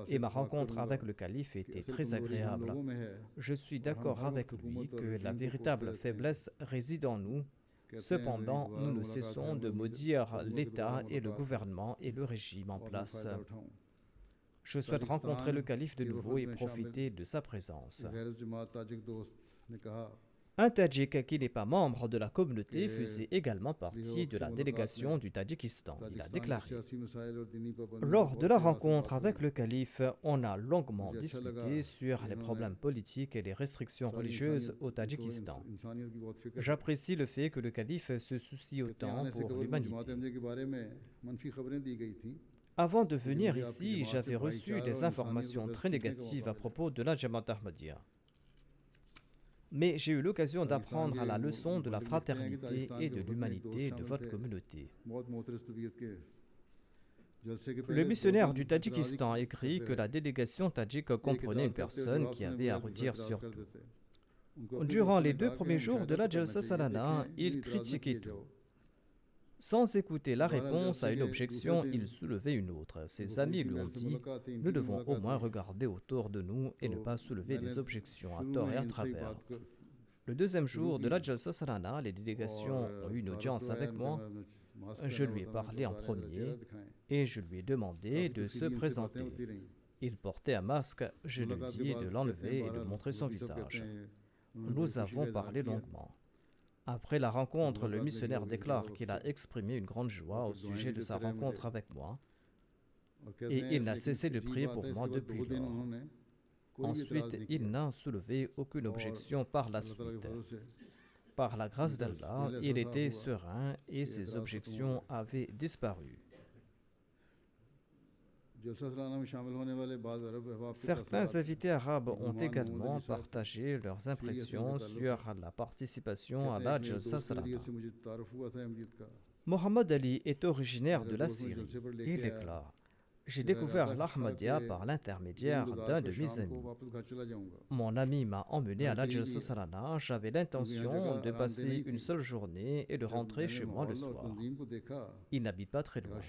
et ma rencontre avec le calife était très agréable. Je suis d'accord avec lui que la véritable faiblesse réside en nous. Cependant, nous ne cessons de maudire l'État et le gouvernement et le régime en place. Je souhaite rencontrer le calife de nouveau et profiter de sa présence. Un Tadjik qui n'est pas membre de la communauté faisait également partie de la délégation du Tadjikistan. Il a déclaré: lors de la rencontre avec le calife, on a longuement discuté sur les problèmes politiques et les restrictions religieuses au Tadjikistan. J'apprécie le fait que le calife se soucie autant pour l'humanité. Avant de venir ici, j'avais reçu des informations très négatives à propos de la Jamaat Ahmadiyya. Mais j'ai eu l'occasion d'apprendre à la leçon de la fraternité et de l'humanité de votre communauté. Le missionnaire du Tadjikistan écrit que la délégation tadjik comprenait une personne qui avait à redire sur tout. Durant les 2 premiers jours de la Jalsa Salana, il critiquait tout. Sans écouter la réponse à une objection, il soulevait une autre. Ses amis lui ont dit « Nous devons au moins regarder autour de nous et ne pas soulever des objections à tort et à travers. » Le 2e jour de la Jalsa Salana, les délégations ont eu une audience avec moi. Je lui ai parlé en premier et je lui ai demandé de se présenter. Il portait un masque, je lui ai dit de l'enlever et de montrer son visage. Nous avons parlé longuement. Après la rencontre, le missionnaire déclare qu'il a exprimé une grande joie au sujet de sa rencontre avec moi et il n'a cessé de prier pour moi depuis lors. Ensuite, il n'a soulevé aucune objection par la suite. Par la grâce d'Allah, il était serein et ses objections avaient disparu. Certains invités arabes ont également partagé leurs impressions sur la participation à la Jalsa Salana. Mohamed Ali est originaire de la Syrie. Il déclare « J'ai découvert l'Ahmadiyya par l'intermédiaire d'un de mes amis. Mon ami m'a emmené à la Jalsa Salana. J'avais l'intention de passer une seule journée et de rentrer chez moi le soir. Il n'habite pas très loin.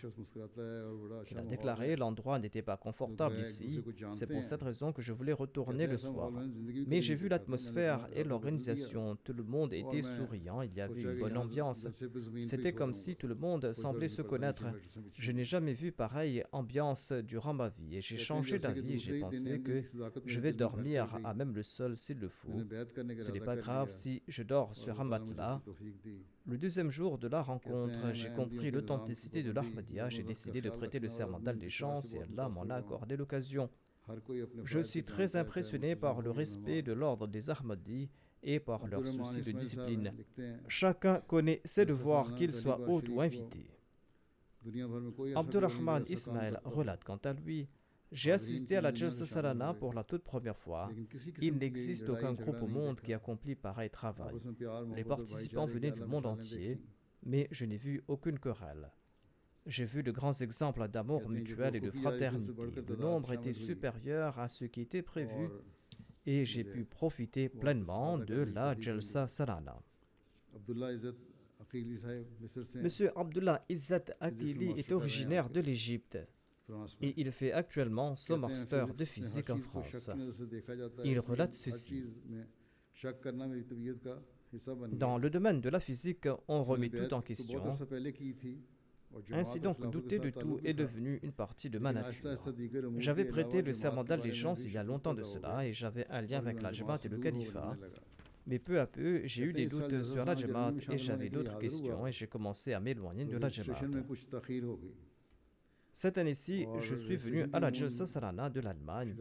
Il a déclaré « L'endroit n'était pas confortable ici. C'est pour cette raison que je voulais retourner le soir. Mais j'ai vu l'atmosphère et l'organisation. Tout le monde était souriant. Il y avait une bonne ambiance. C'était comme si tout le monde semblait se connaître. Je n'ai jamais vu pareille ambiance durant ma vie et j'ai changé d'avis. J'ai pensé que je vais dormir à même le sol s'il le faut. Ce n'est pas grave si je dors sur un matelas. » Le 2e jour de la rencontre, j'ai compris l'authenticité de l'Ahmadiyya. J'ai décidé de prêter le serment d'allégeance et Allah m'en a accordé l'occasion. Je suis très impressionné par le respect de l'ordre des Ahmadis et par leur souci de discipline. Chacun connaît ses devoirs, qu'il soit hôte ou invité. Abdurrahman Ismail relate quant à lui « J'ai assisté à la Jalsa Salana pour la toute première fois. Il n'existe aucun groupe au monde qui accomplit pareil travail. Les participants venaient du monde entier, mais je n'ai vu aucune querelle. J'ai vu de grands exemples d'amour mutuel et de fraternité. Le nombre était supérieur à ce qui était prévu et j'ai pu profiter pleinement de la Jalsa Salana. » Monsieur Abdullah Izzat Aqili est originaire de l'Égypte et il fait actuellement son master de physique en France. Il relate ceci. Dans le domaine de la physique, on remet tout en question. Ainsi donc, douter de tout est devenu une partie de ma nature. J'avais prêté le serment d'allégeance il y a longtemps de cela et j'avais un lien avec la Jamaat et le califat. Mais peu à peu, j'ai eu des doutes sur la Jamaat et j'avais d'autres questions et j'ai commencé à m'éloigner de la Jamaat. Cette année-ci, je suis venu à la Jalsa Salana de l'Allemagne.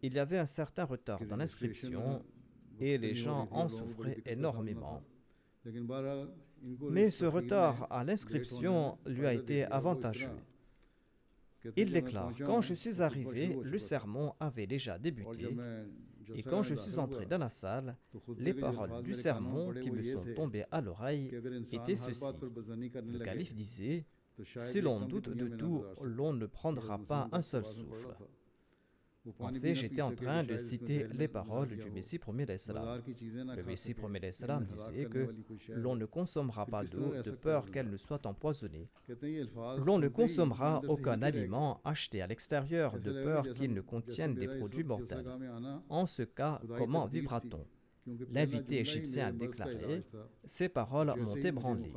Il y avait un certain retard dans l'inscription et les gens en souffraient énormément. Mais ce retard à l'inscription lui a été avantageux. Il déclare « Quand je suis arrivé, le sermon avait déjà débuté. Et quand je suis entré dans la salle, les paroles du sermon qui me sont tombées à l'oreille étaient ceci. Le calife disait « Si l'on doute de tout, l'on ne prendra pas un seul souffle. » En fait, j'étais en train de citer les paroles du Messie premier d'Islam. Le Messie premier d'Islam disait que l'on ne consommera pas d'eau de peur qu'elle ne soit empoisonnée. L'on ne consommera aucun aliment acheté à l'extérieur de peur qu'il ne contienne des produits mortels. En ce cas, comment vivra-t-on? L'invité égyptien a déclaré « Ces paroles m'ont ébranlé.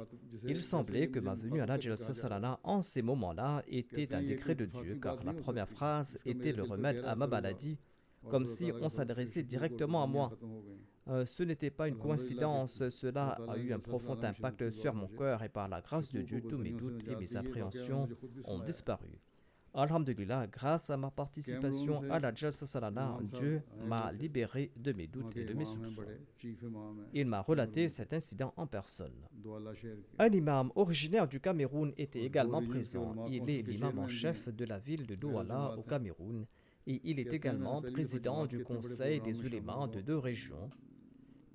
Il semblait que ma venue à la Jalsa Salana en ces moments-là était un décret de Dieu, car la première phrase était le remède à ma maladie, comme si on s'adressait directement à moi. Ce n'était pas une coïncidence, cela a eu un profond impact sur mon cœur et par la grâce de Dieu, tous mes doutes et mes appréhensions ont disparu. Alhamdulillah, grâce à ma participation à la Jalsa Salana, Dieu m'a libéré de mes doutes et de mes soupçons. Il m'a relaté cet incident en personne. Un imam originaire du Cameroun était également présent. Il est l'imam en chef de la ville de Douala au Cameroun et il est également président du conseil des ulémas de 2 régions.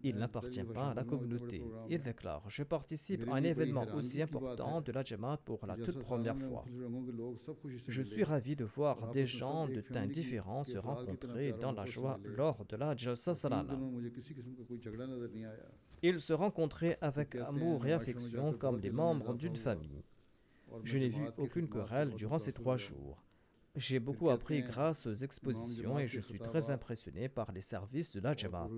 Il n'appartient pas à la communauté. Il déclare: je participe à un événement aussi important de la Jamaat pour la toute première fois. Je suis ravi de voir des gens de teint différents se rencontrer dans la joie lors de la Jalsa Salana. Ils se rencontraient avec amour et affection comme des membres d'une famille. Je n'ai vu aucune querelle durant ces 3 jours. J'ai beaucoup appris grâce aux expositions et je suis très impressionné par les services de la Jamaat.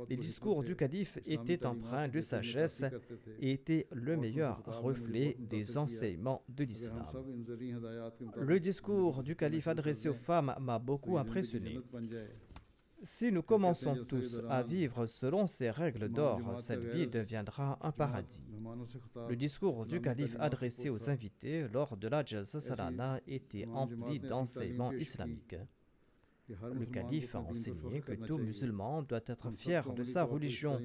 Les discours du calife étaient empreints de sagesse et étaient le meilleur reflet des enseignements de l'islam. Le discours du calife adressé aux femmes m'a beaucoup impressionné. Si nous commençons tous à vivre selon ces règles d'or, cette vie deviendra un paradis. Le discours du calife adressé aux invités lors de la Jalsa Salana était empli d'enseignements islamiques. Le calife a enseigné que tout musulman doit être fier de sa religion.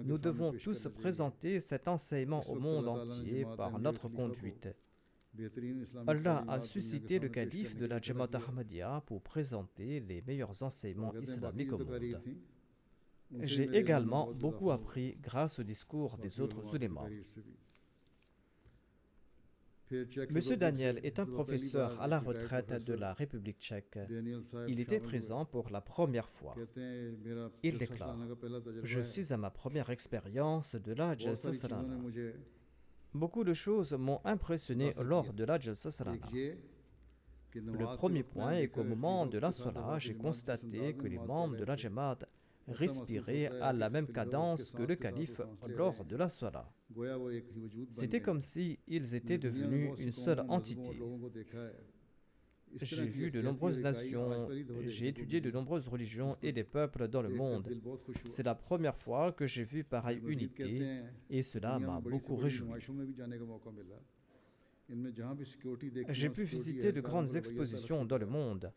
Nous devons tous présenter cet enseignement au monde entier par notre conduite. Allah a suscité le calife de la Jamaat Ahmadiyya pour présenter les meilleurs enseignements islamiques au monde. J'ai également beaucoup appris grâce au discours des autres ulémas. Monsieur Daniel est un professeur à la retraite de la République tchèque. Il était présent pour la première fois. Il déclare: je suis à ma première expérience de la Jalsa Salana. Beaucoup de choses m'ont impressionné lors de la Jalsa Salana. Le premier point est qu'au moment de la Salah, j'ai constaté que les membres de la Jamaat respiraient à la même cadence que le calife lors de la Salah. C'était comme si ils étaient devenus une seule entité. J'ai vu de nombreuses nations, j'ai étudié de nombreuses religions et des peuples dans le monde. C'est la première fois que j'ai vu pareille unité et cela m'a beaucoup réjoui. J'ai pu visiter de grandes expositions dans le monde.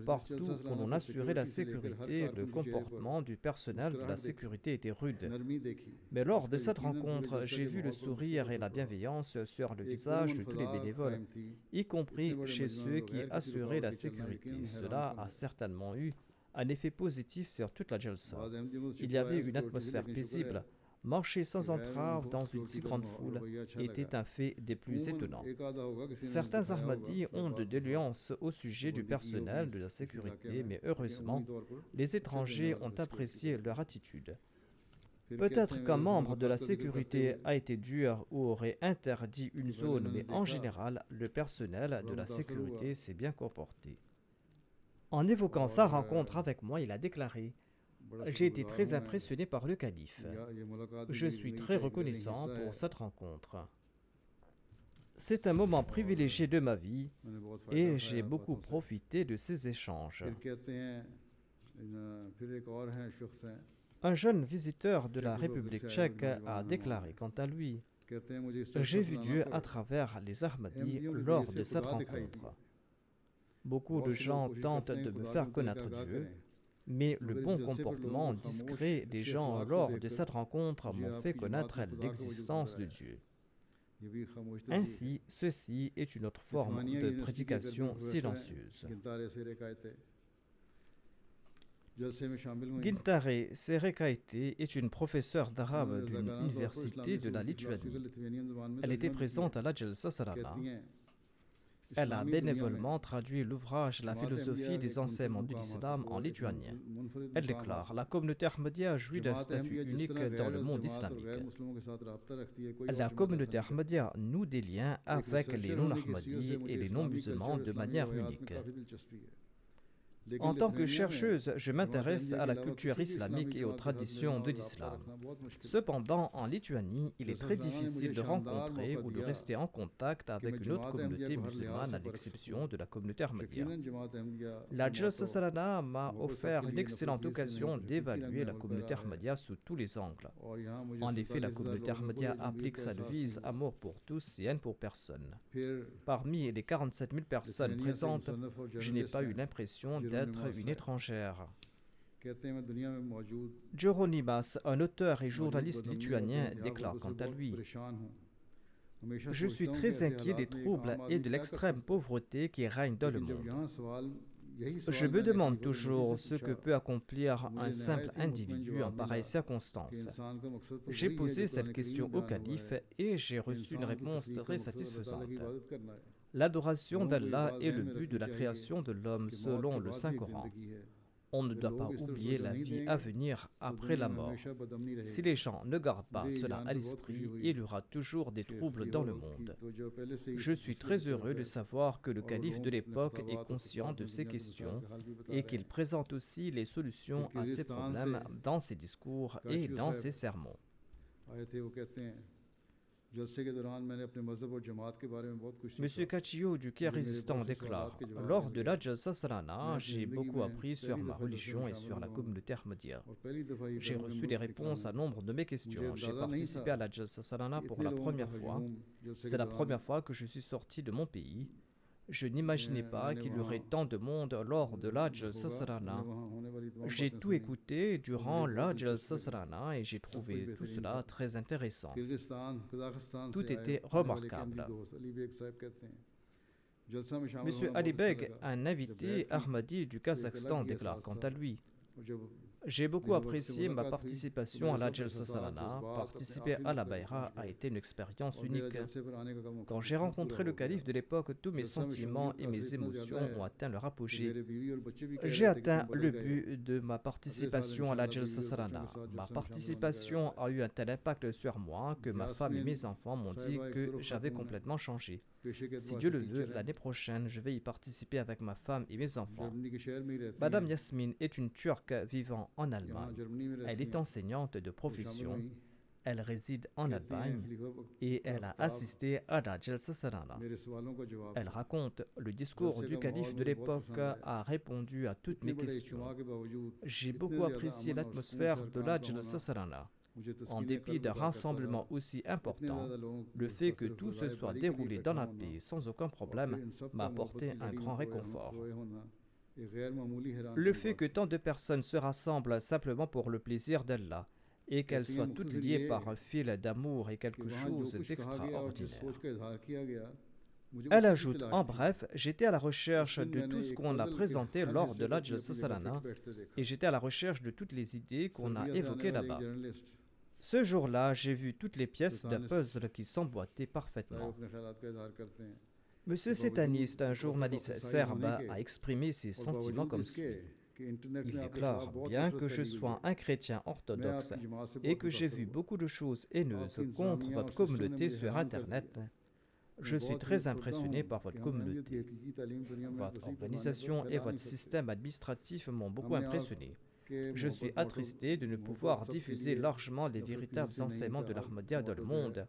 Partout où l'on assurait la sécurité, le comportement du personnel de la sécurité était rude. Mais lors de cette rencontre, j'ai vu le sourire et la bienveillance sur le visage de tous les bénévoles, y compris chez ceux qui assuraient la sécurité. Cela a certainement eu un effet positif sur toute la Jalsa. Il y avait une atmosphère paisible. Marcher sans entrave dans une si grande foule était un fait des plus étonnants. Certains Ahmadis ont de déluances au sujet du personnel de la sécurité, mais heureusement, les étrangers ont apprécié leur attitude. Peut-être qu'un membre de la sécurité a été dur ou aurait interdit une zone, mais en général, le personnel de la sécurité s'est bien comporté. En évoquant sa rencontre avec moi, il a déclaré: j'ai été très impressionné par le calife. Je suis très reconnaissant pour cette rencontre. C'est un moment privilégié de ma vie et j'ai beaucoup profité de ces échanges. Un jeune visiteur de la République tchèque a déclaré quant à lui: j'ai vu Dieu à travers les Ahmadis lors de cette rencontre. Beaucoup de gens tentent de me faire connaître Dieu, mais le bon comportement discret des gens lors de cette rencontre m'ont fait connaître l'existence de Dieu. Ainsi, ceci est une autre forme de prédication silencieuse. Gintare Serekaite est une professeure d'arabe d'une université de la Lituanie. Elle était présente à la Jalsa Salana. Elle a bénévolement traduit l'ouvrage La philosophie des enseignements de l'islam en lituanien. Elle déclare: la communauté Ahmadiyya jouit d'un statut unique dans le monde islamique. La communauté Ahmadiyya noue des liens avec les non-Ahmadis et les non-musulmans de manière unique. En tant que chercheuse, je m'intéresse à la culture islamique et aux traditions de l'islam. Cependant, en Lituanie, il est très difficile de rencontrer ou de rester en contact avec une autre communauté musulmane à l'exception de la communauté Ahmadiyya. La Jalsa Salana m'a offert une excellente occasion d'évaluer la communauté Ahmadiyya sous tous les angles. En effet, la communauté Ahmadiyya applique sa devise « Amour pour tous et haine pour personne ». Parmi les 47 000 personnes présentes, je n'ai pas eu l'impression d'être une étrangère. Jeronimas, un auteur et journaliste lituanien, déclare quant à lui: je suis très inquiet des troubles et de l'extrême pauvreté qui règnent dans le monde. Je me demande toujours ce que peut accomplir un simple individu en pareille circonstance. J'ai posé cette question au calife et j'ai reçu une réponse très satisfaisante. L'adoration d'Allah est le but de la création de l'homme selon le Saint-Coran. On ne doit pas oublier la vie à venir après la mort. Si les gens ne gardent pas cela à l'esprit, il y aura toujours des troubles dans le monde. Je suis très heureux de savoir que le calife de l'époque est conscient de ces questions et qu'il présente aussi les solutions à ces problèmes dans ses discours et dans ses sermons. Monsieur Kachio du Kyrgyzstan déclare « Lors de la Jalsa Salana, j'ai beaucoup appris sur ma religion et sur la communauté ahmadiyya. J'ai reçu des réponses à nombre de mes questions. J'ai participé à la Jalsa Salana pour la première fois. C'est la première fois que je suis sorti de mon pays. Je n'imaginais pas qu'il y aurait tant de monde lors de la Jalsa Salana. J'ai tout écouté durant la Jalsa Salana et j'ai trouvé tout cela très intéressant. Tout était remarquable. Monsieur Ali Beg, un invité Ahmadi du Kazakhstan, déclare quant à lui: j'ai beaucoup apprécié ma participation à la Jalsa Salana. Participer à la Bayra a été une expérience unique. Quand j'ai rencontré le calife de l'époque, tous mes sentiments et mes émotions ont atteint leur apogée. J'ai atteint le but de ma participation à la Jalsa Salana. Ma participation a eu un tel impact sur moi que ma femme et mes enfants m'ont dit que j'avais complètement changé. Si Dieu le veut, l'année prochaine, je vais y participer avec ma femme et mes enfants. Madame Yasmine est une Turque vivant en Allemagne. Elle est enseignante de profession. Elle réside en Allemagne et elle a assisté à la Jalsa Salana. Elle raconte: le discours du calife de l'époque a répondu à toutes mes questions. J'ai beaucoup apprécié l'atmosphère de la Jalsa Salana. En dépit d'un rassemblement aussi important, le fait que tout se soit déroulé dans la paix sans aucun problème m'a apporté un grand réconfort. Le fait que tant de personnes se rassemblent simplement pour le plaisir d'Allah et qu'elles soient toutes liées par un fil d'amour est quelque chose d'extraordinaire. Elle ajoute: en bref, j'étais à la recherche de tout ce qu'on a présenté lors de la Jalsa Salana et j'étais à la recherche de toutes les idées qu'on a évoquées là-bas. Ce jour-là, j'ai vu toutes les pièces d'un puzzle qui s'emboîtaient parfaitement. Monsieur Setanis, un journaliste serbe, a exprimé ses sentiments comme suit. Il déclare: bien que je sois un chrétien orthodoxe et que j'ai vu beaucoup de choses haineuses contre votre communauté sur Internet, je suis très impressionné par votre communauté. Votre organisation et votre système administratif m'ont beaucoup impressionné. Je suis attristé de ne pouvoir diffuser largement les véritables enseignements de l'Ahmadiyya dans le monde.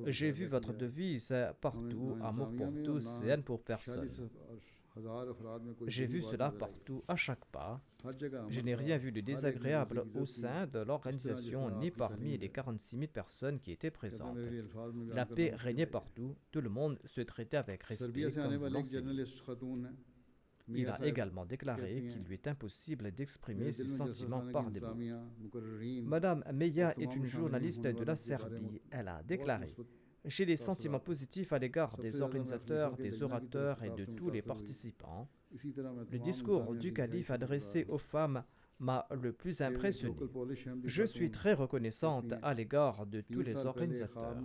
J'ai vu votre devise partout: amour pour tous et haine pour personne. J'ai vu cela partout, à chaque pas. Je n'ai rien vu de désagréable au sein de l'organisation ni parmi les 46 000 personnes qui étaient présentes. La paix régnait partout, tout le monde se traitait avec respect comme vous l'enseignez. Il a également déclaré qu'il lui est impossible d'exprimer ses sentiments par des mots. Madame Meya est une journaliste de la Serbie. Elle a déclaré: j'ai des sentiments positifs à l'égard des organisateurs, des orateurs et de tous les participants. Le discours du calife adressé aux femmes m'a le plus impressionné. Je suis très reconnaissante à l'égard de tous les organisateurs.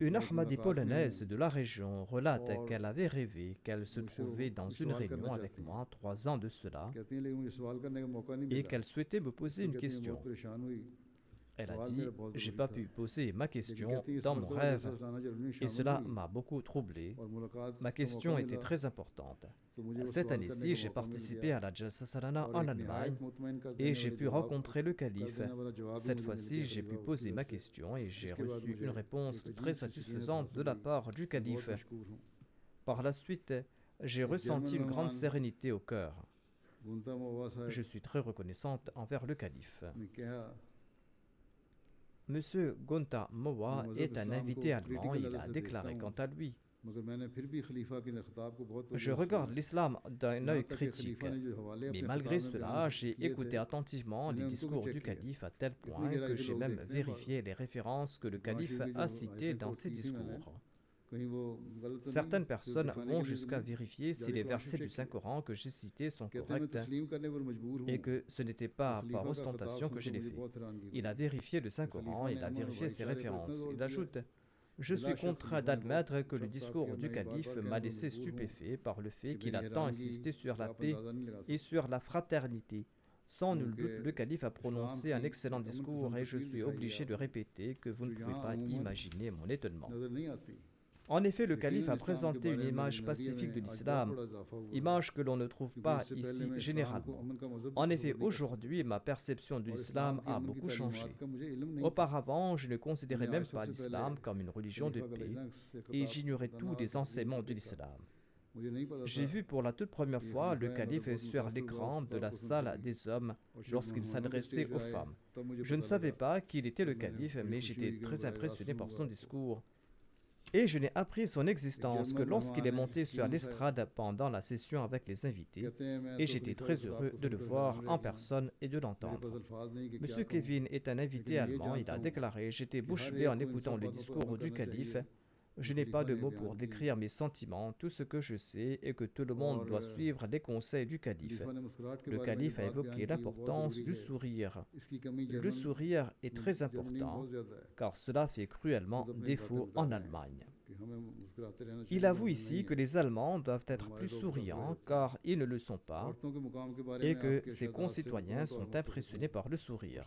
Une Ahmadi polonaise de la région relate qu'elle avait rêvé qu'elle se trouvait dans une réunion avec moi 3 ans de cela et qu'elle souhaitait me poser une question. Elle a dit: j'ai pas pu poser ma question dans mon rêve et cela m'a beaucoup troublé. Ma question était très importante. Cette année-ci, j'ai participé à la Jalsa Salana en Allemagne et j'ai pu rencontrer le calife. Cette fois-ci, j'ai pu poser ma question et j'ai reçu une réponse très satisfaisante de la part du calife. Par la suite, j'ai ressenti une grande sérénité au cœur. Je suis très reconnaissante envers le calife. Monsieur Gonta Mowa est un invité allemand. Il a déclaré quant à lui: je regarde l'islam d'un œil critique, mais malgré cela, j'ai écouté attentivement les discours du calife à tel point que j'ai même vérifié les références que le calife a citées dans ses discours. Certaines personnes vont jusqu'à vérifier si les versets du Saint-Coran que j'ai cités sont corrects et que ce n'était pas par ostentation que je l'ai fait. Il a vérifié le Saint-Coran, il a vérifié ses références. Il ajoute: je suis contraint d'admettre que le discours du calife m'a laissé stupéfait par le fait qu'il a tant insisté sur la paix et sur la fraternité. Sans nul doute, le calife a prononcé un excellent discours et je suis obligé de répéter que vous ne pouvez pas imaginer mon étonnement. En effet, le calife a présenté une image pacifique de l'islam, image que l'on ne trouve pas ici généralement. En effet, aujourd'hui, ma perception de l'islam a beaucoup changé. Auparavant, je ne considérais même pas l'islam comme une religion de paix et j'ignorais tout des enseignements de l'islam. J'ai vu pour la toute première fois le calife sur l'écran de la salle des hommes lorsqu'il s'adressait aux femmes. Je ne savais pas qu'il était le calife, mais j'étais très impressionné par son discours. Et je n'ai appris son existence que lorsqu'il est monté sur l'estrade pendant la session avec les invités, et j'étais très heureux de le voir en personne et de l'entendre. Monsieur Kevin est un invité allemand, il a déclaré: j'étais bouche bée en écoutant le discours du calife. Je n'ai pas de mots pour décrire mes sentiments, tout ce que je sais est que tout le monde doit suivre les conseils du calife. Le calife a évoqué l'importance du sourire. Le sourire est très important car cela fait cruellement défaut en Allemagne. Il avoue ici que les Allemands doivent être plus souriants car ils ne le sont pas et que ses concitoyens sont impressionnés par le sourire.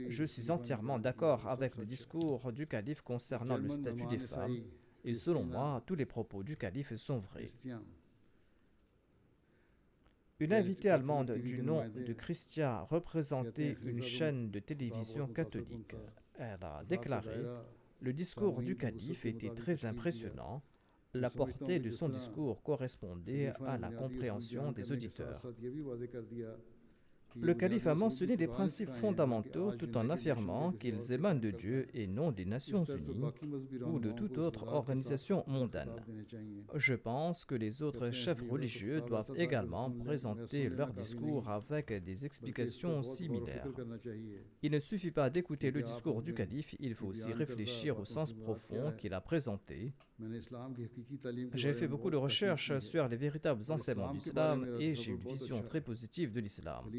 Je suis entièrement d'accord avec le discours du calife concernant le statut des femmes et selon moi, tous les propos du calife sont vrais. Une invitée allemande du nom de Christia représentait une chaîne de télévision catholique. Elle a déclaré: le discours du calife était très impressionnant. La portée de son discours correspondait à la compréhension des auditeurs. Le calife a mentionné des principes fondamentaux tout en affirmant qu'ils émanent de Dieu et non des Nations Unies ou de toute autre organisation mondaine. Je pense que les autres chefs religieux doivent également présenter leur discours avec des explications similaires. Il ne suffit pas d'écouter le discours du calife, il faut aussi réfléchir au sens profond qu'il a présenté. J'ai fait beaucoup de recherches sur les véritables enseignements de l'islam et j'ai une vision très positive de l'islam.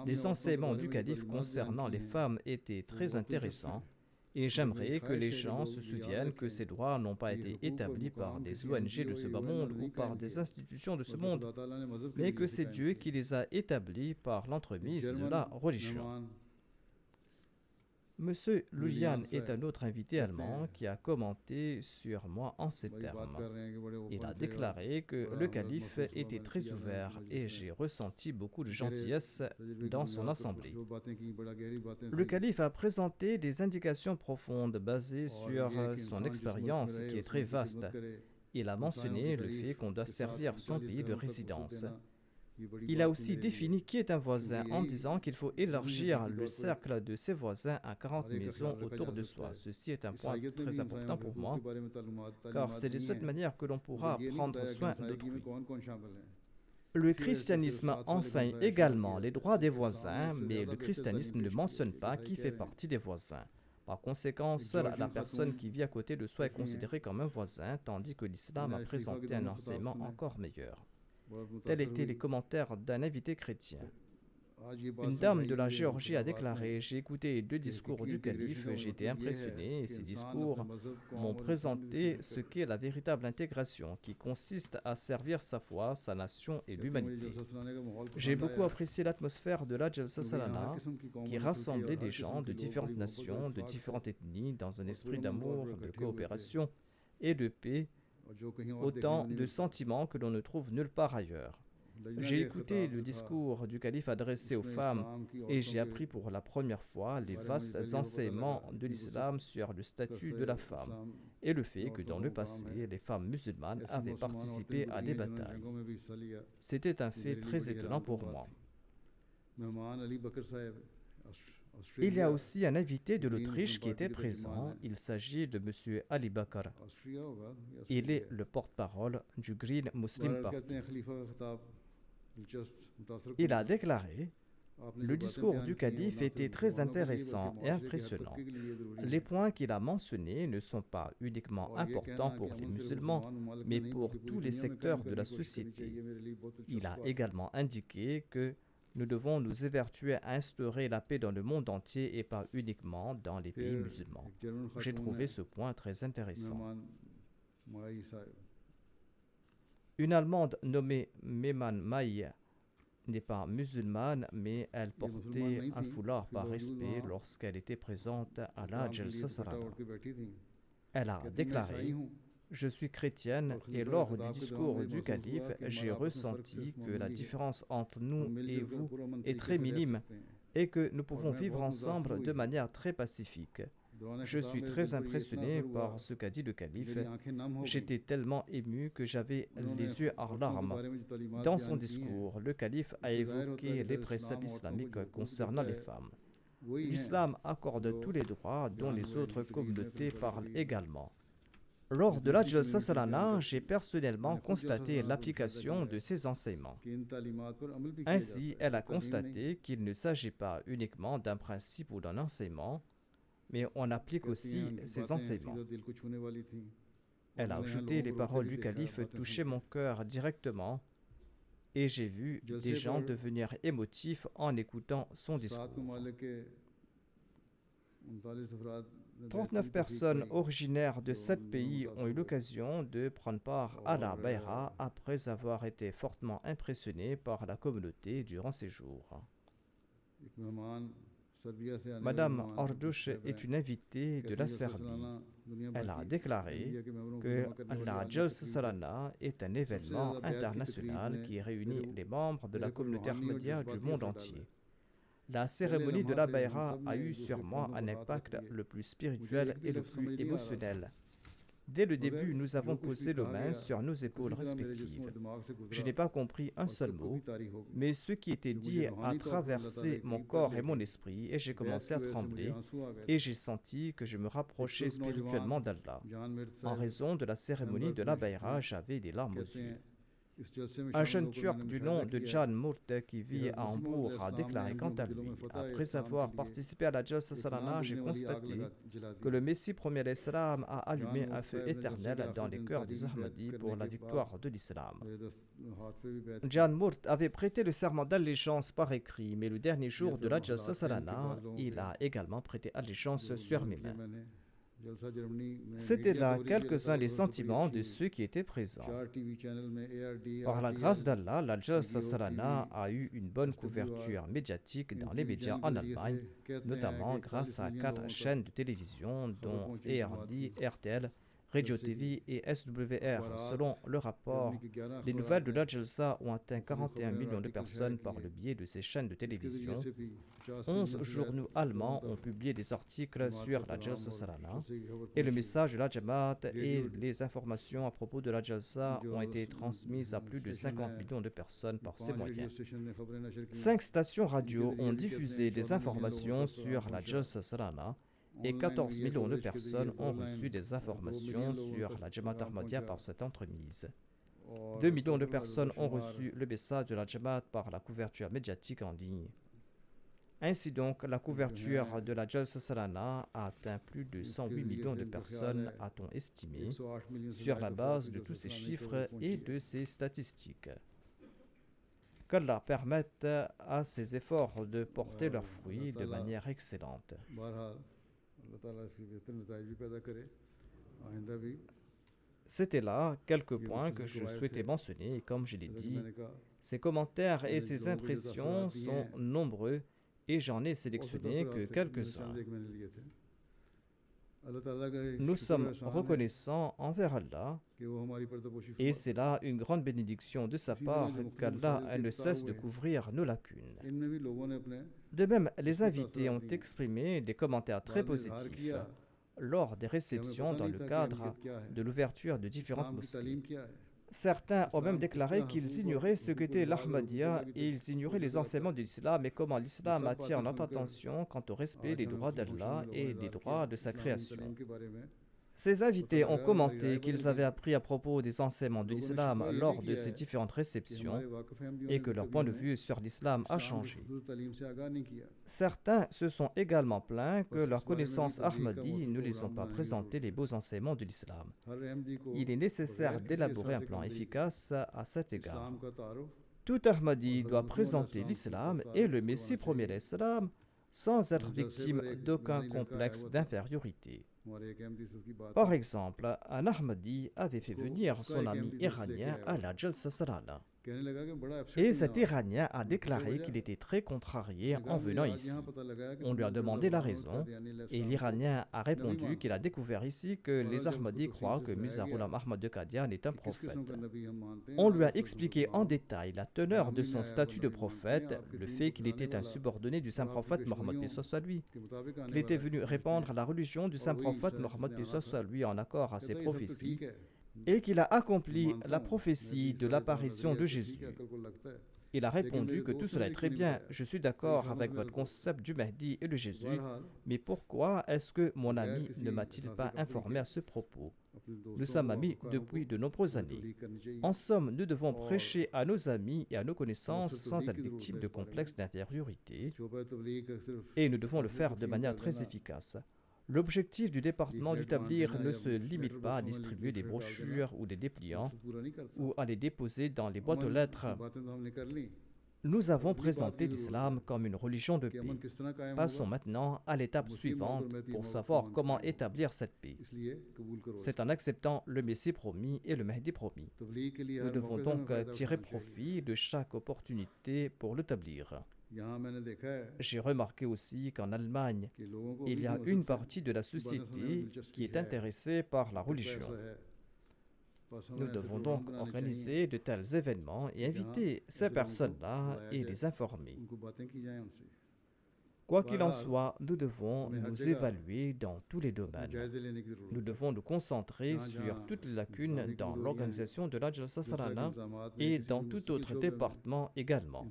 Les enseignements du calife concernant les femmes étaient très intéressants et j'aimerais que les gens se souviennent que ces droits n'ont pas été établis par des ONG de ce bas monde ou par des institutions de ce monde, mais que c'est Dieu qui les a établis par l'entremise de la religion. Monsieur Lulian est un autre invité allemand qui a commenté sur moi en ces termes. Il a déclaré que le calife était très ouvert et j'ai ressenti beaucoup de gentillesse dans son assemblée. Le calife a présenté des indications profondes basées sur son expérience qui est très vaste. Il a mentionné le fait qu'on doit servir son pays de résidence. Il a aussi défini qui est un voisin en disant qu'il faut élargir le cercle de ses voisins à 40 maisons autour de soi. Ceci est un point très important pour moi, car c'est de cette manière que l'on pourra prendre soin d'autrui. Le christianisme enseigne également les droits des voisins, mais le christianisme ne mentionne pas qui fait partie des voisins. Par conséquent, seule la personne qui vit à côté de soi est considérée comme un voisin, tandis que l'islam a présenté un enseignement encore meilleur. Tels étaient les commentaires d'un invité chrétien. Une dame de la Géorgie a déclaré: j'ai écouté 2 discours du calife, j'ai été impressionné et ces discours m'ont présenté ce qu'est la véritable intégration qui consiste à servir sa foi, sa nation et l'humanité. J'ai beaucoup apprécié l'atmosphère de la Jalsa Salana qui rassemblait des gens de différentes nations, de différentes ethnies dans un esprit d'amour, de coopération et de paix, autant de sentiments que l'on ne trouve nulle part ailleurs. J'ai écouté le discours du calife adressé aux femmes et j'ai appris pour la première fois les vastes enseignements de l'islam sur le statut de la femme et le fait que dans le passé, les femmes musulmanes avaient participé à des batailles. C'était un fait très étonnant pour moi. Il y a aussi un invité de l'Autriche qui était présent. Il s'agit de M. Ali Bakr. Il est le porte-parole du Green Muslim Party. Il a déclaré: Le discours du calife était très intéressant et impressionnant. Les points qu'il a mentionnés ne sont pas uniquement importants pour les musulmans, mais pour tous les secteurs de la société. Il a également indiqué que nous devons nous évertuer à instaurer la paix dans le monde entier et pas uniquement dans les pays musulmans. J'ai trouvé ce point très intéressant. Une Allemande nommée Mehman Maï n'est pas musulmane, mais elle portait un foulard par respect lorsqu'elle était présente à la Jalsa Salana. Elle a déclaré « Je suis chrétienne et lors du discours du calife, j'ai ressenti que la différence entre nous et vous est très minime et que nous pouvons vivre ensemble de manière très pacifique. Je suis très impressionné par ce qu'a dit le calife. J'étais tellement ému que j'avais les yeux en larmes. Dans son discours, le calife a évoqué les préceptes islamiques concernant les femmes. L'islam accorde tous les droits dont les autres communautés parlent également. Lors de la Jalsa Salana, j'ai personnellement constaté l'application de ces enseignements. Ainsi, elle a constaté qu'il ne s'agit pas uniquement d'un principe ou d'un enseignement, mais on applique aussi ces enseignements. Elle a ajouté les paroles du calife touchaient mon cœur directement et j'ai vu des gens devenir émotifs en écoutant son discours. 39 personnes originaires de 7 pays ont eu l'occasion de prendre part à la Bayra après avoir été fortement impressionnés par la communauté durant ces jours. Madame Ordouche est une invitée de la Serbie. Elle a déclaré que la Jalsa Salana est un événement international qui réunit les membres de la communauté ahmadiyya du monde entier. La cérémonie de la Bayra a eu sur moi un impact le plus spirituel et le plus émotionnel. Dès le début, nous avons posé nos mains sur nos épaules respectives. Je n'ai pas compris un seul mot, mais ce qui était dit a traversé mon corps et mon esprit et j'ai commencé à trembler et j'ai senti que je me rapprochais spirituellement d'Allah. En raison de la cérémonie de la Bayra, j'avais des larmes aux yeux. Un jeune Turc du nom de Can Murt qui vit à Hambourg a déclaré quant à lui, après avoir participé à la Jalsa Salana, j'ai constaté que le Messie premier l'Islam a allumé un feu éternel dans les cœurs des Ahmadis pour la victoire de l'Islam. Can Murt avait prêté le serment d'allégeance par écrit, mais le dernier jour de la Jalsa Salana, il a également prêté allégeance sur mes mains. C'étaient là quelques-uns des sentiments de ceux qui étaient présents. Par la grâce d'Allah, la Jalsa Salana a eu une bonne couverture médiatique dans les médias en Allemagne, notamment grâce à 4 chaînes de télévision dont ARD, RTL, Radio TV et SWR. Selon le rapport, les nouvelles de la Jalsa ont atteint 41 millions de personnes par le biais de ces chaînes de télévision. 11 journaux allemands ont publié des articles sur la Jalsa Salana et le message de la Jamaat et les informations à propos de la Jalsa ont été transmises à plus de 50 millions de personnes par ces moyens. 5 stations radio ont diffusé des informations sur la Jalsa Salana et 14 millions de personnes ont reçu des informations sur la Jamaat Ahmadiyya par cette entremise. 2 millions de personnes ont reçu le message de la Jamaat par la couverture médiatique en ligne. Ainsi donc, la couverture de la Jalsa Salana a atteint plus de 108 millions de personnes, a-t-on estimé, sur la base de tous ces chiffres et de ces statistiques. Qu'Allah permette à ces efforts de porter leurs fruits de manière excellente. C'était là quelques points que je souhaitais mentionner et comme je l'ai dit, ces commentaires et ces impressions sont nombreux et j'en ai sélectionné que quelques-uns. Nous sommes reconnaissants envers Allah et c'est là une grande bénédiction de sa part qu'Allah ne cesse de couvrir nos lacunes. De même, les invités ont exprimé des commentaires très positifs lors des réceptions dans le cadre de l'ouverture de différentes mosquées. Certains ont même déclaré qu'ils ignoraient ce qu'était l'Ahmadiyya et ils ignoraient les enseignements de l'islam et comment l'islam attire notre attention quant au respect des droits d'Allah et des droits de sa création. Ces invités ont commenté qu'ils avaient appris à propos des enseignements de l'islam lors de ces différentes réceptions et que leur point de vue sur l'islam a changé. Certains se sont également plaints que leurs connaissances ahmadis ne les ont pas présenté les beaux enseignements de l'islam. Il est nécessaire d'élaborer un plan efficace à cet égard. Tout Ahmadi doit présenter l'islam et le Messie premier l'islam sans être victime d'aucun complexe d'infériorité. Par exemple, un Ahmadi avait fait venir son ami iranien à la Jalsa Salana. Et cet Iranien a déclaré qu'il était très contrarié en venant ici. On lui a demandé la raison et l'Iranien a répondu qu'il a découvert ici que les Ahmadis croient que Mirza Ghulam Ahmad de Qadian est un prophète. On lui a expliqué en détail la teneur de son statut de prophète, le fait qu'il était un subordonné du saint prophète Mohammed lui, qu'il était venu répandre la religion du saint prophète Mohammed lui en accord à ses prophéties, et qu'il a accompli la prophétie de l'apparition de Jésus. Il a répondu que tout cela est très bien, je suis d'accord avec votre concept du Mahdi et de Jésus, mais pourquoi est-ce que mon ami ne m'a-t-il pas informé à ce propos? Nous sommes amis depuis de nombreuses années. En somme, nous devons prêcher à nos amis et à nos connaissances sans être victimes de complexes d'infériorité, et nous devons le faire de manière très efficace. L'objectif du département du Tabligh ne se limite pas à distribuer des brochures ou des dépliants ou à les déposer dans les boîtes aux lettres. Nous avons présenté l'islam comme une religion de paix. Passons maintenant à l'étape suivante pour savoir comment établir cette paix. C'est en acceptant le Messie promis et le Mahdi promis. Nous devons donc tirer profit de chaque opportunité pour le Tabligh. J'ai remarqué aussi qu'en Allemagne, il y a une partie de la société qui est intéressée par la religion. Nous devons donc organiser de tels événements et inviter ces personnes-là et les informer. Quoi qu'il en soit, nous devons nous évaluer dans tous les domaines. Nous devons nous concentrer sur toutes les lacunes dans l'organisation de la Jalsa Salana et dans tout autre département également.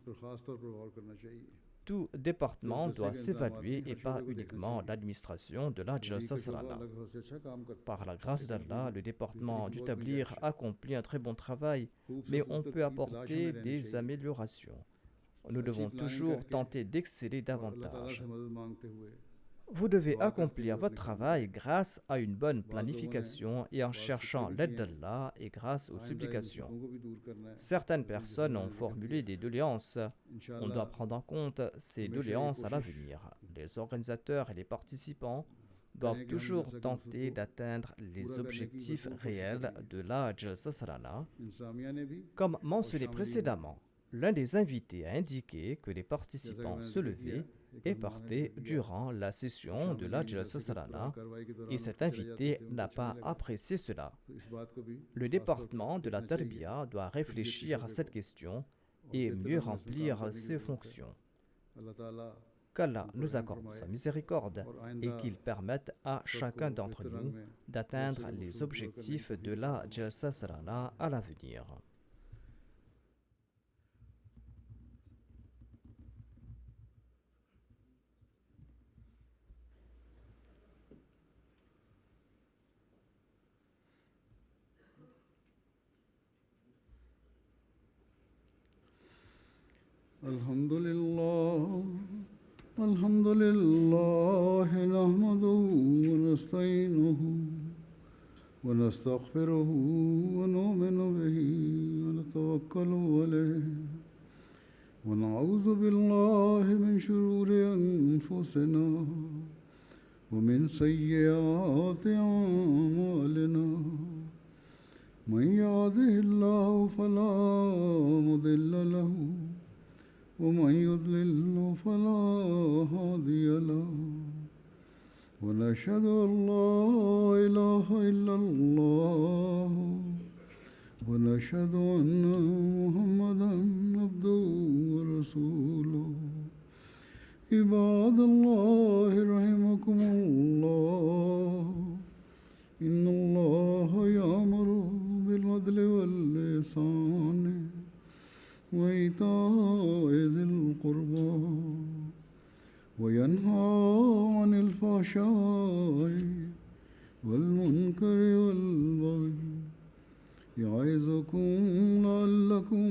Tout département doit s'évaluer et pas uniquement l'administration de la Jalsa Salana. Par la grâce d'Allah, le département du Tabligh accomplit un très bon travail, mais on peut apporter des améliorations. Nous devons toujours tenter d'exceller davantage. Vous devez accomplir votre travail grâce à une bonne planification et en cherchant l'aide d'Allah et grâce aux supplications. Certaines personnes ont formulé des doléances. On doit prendre en compte ces doléances à l'avenir. Les organisateurs et les participants doivent toujours tenter d'atteindre les objectifs réels de la Jalsa Salana. Comme mentionné précédemment, l'un des invités a indiqué que les participants se levaient et partaient durant la session de la Jalsa Salana et cet invité n'a pas apprécié cela. Le département de la Tarbiyah doit réfléchir à cette question et mieux remplir ses fonctions. Qu'Allah nous accorde sa miséricorde et qu'il permette à chacun d'entre nous d'atteindre les objectifs de la Jalsa Salana à l'avenir. الحمد لله نحمده ونستعينه ونستغفره ونؤمن به ونتوكل عليه ونعوذ بالله من شرور أنفسنا ومن سيئات أعمالنا من يهده الله فلا مضل له ومن يضلل فلا هادي له ونشهد أن لا إله إلا الله ونشهد أن محمدا عبده ورسوله عباد الله رحمكم الله إن الله يأمر بالعدل والإحسان وإيتاء ذي القربى وينهى عن الفحشاء والمنكر والبغي يعظكم لعلكم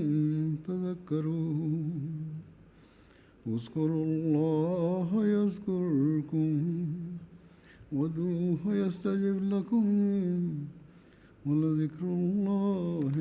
تذكرون اذكروا الله يذكركم وادعوه يستجب لكم ولذكر الله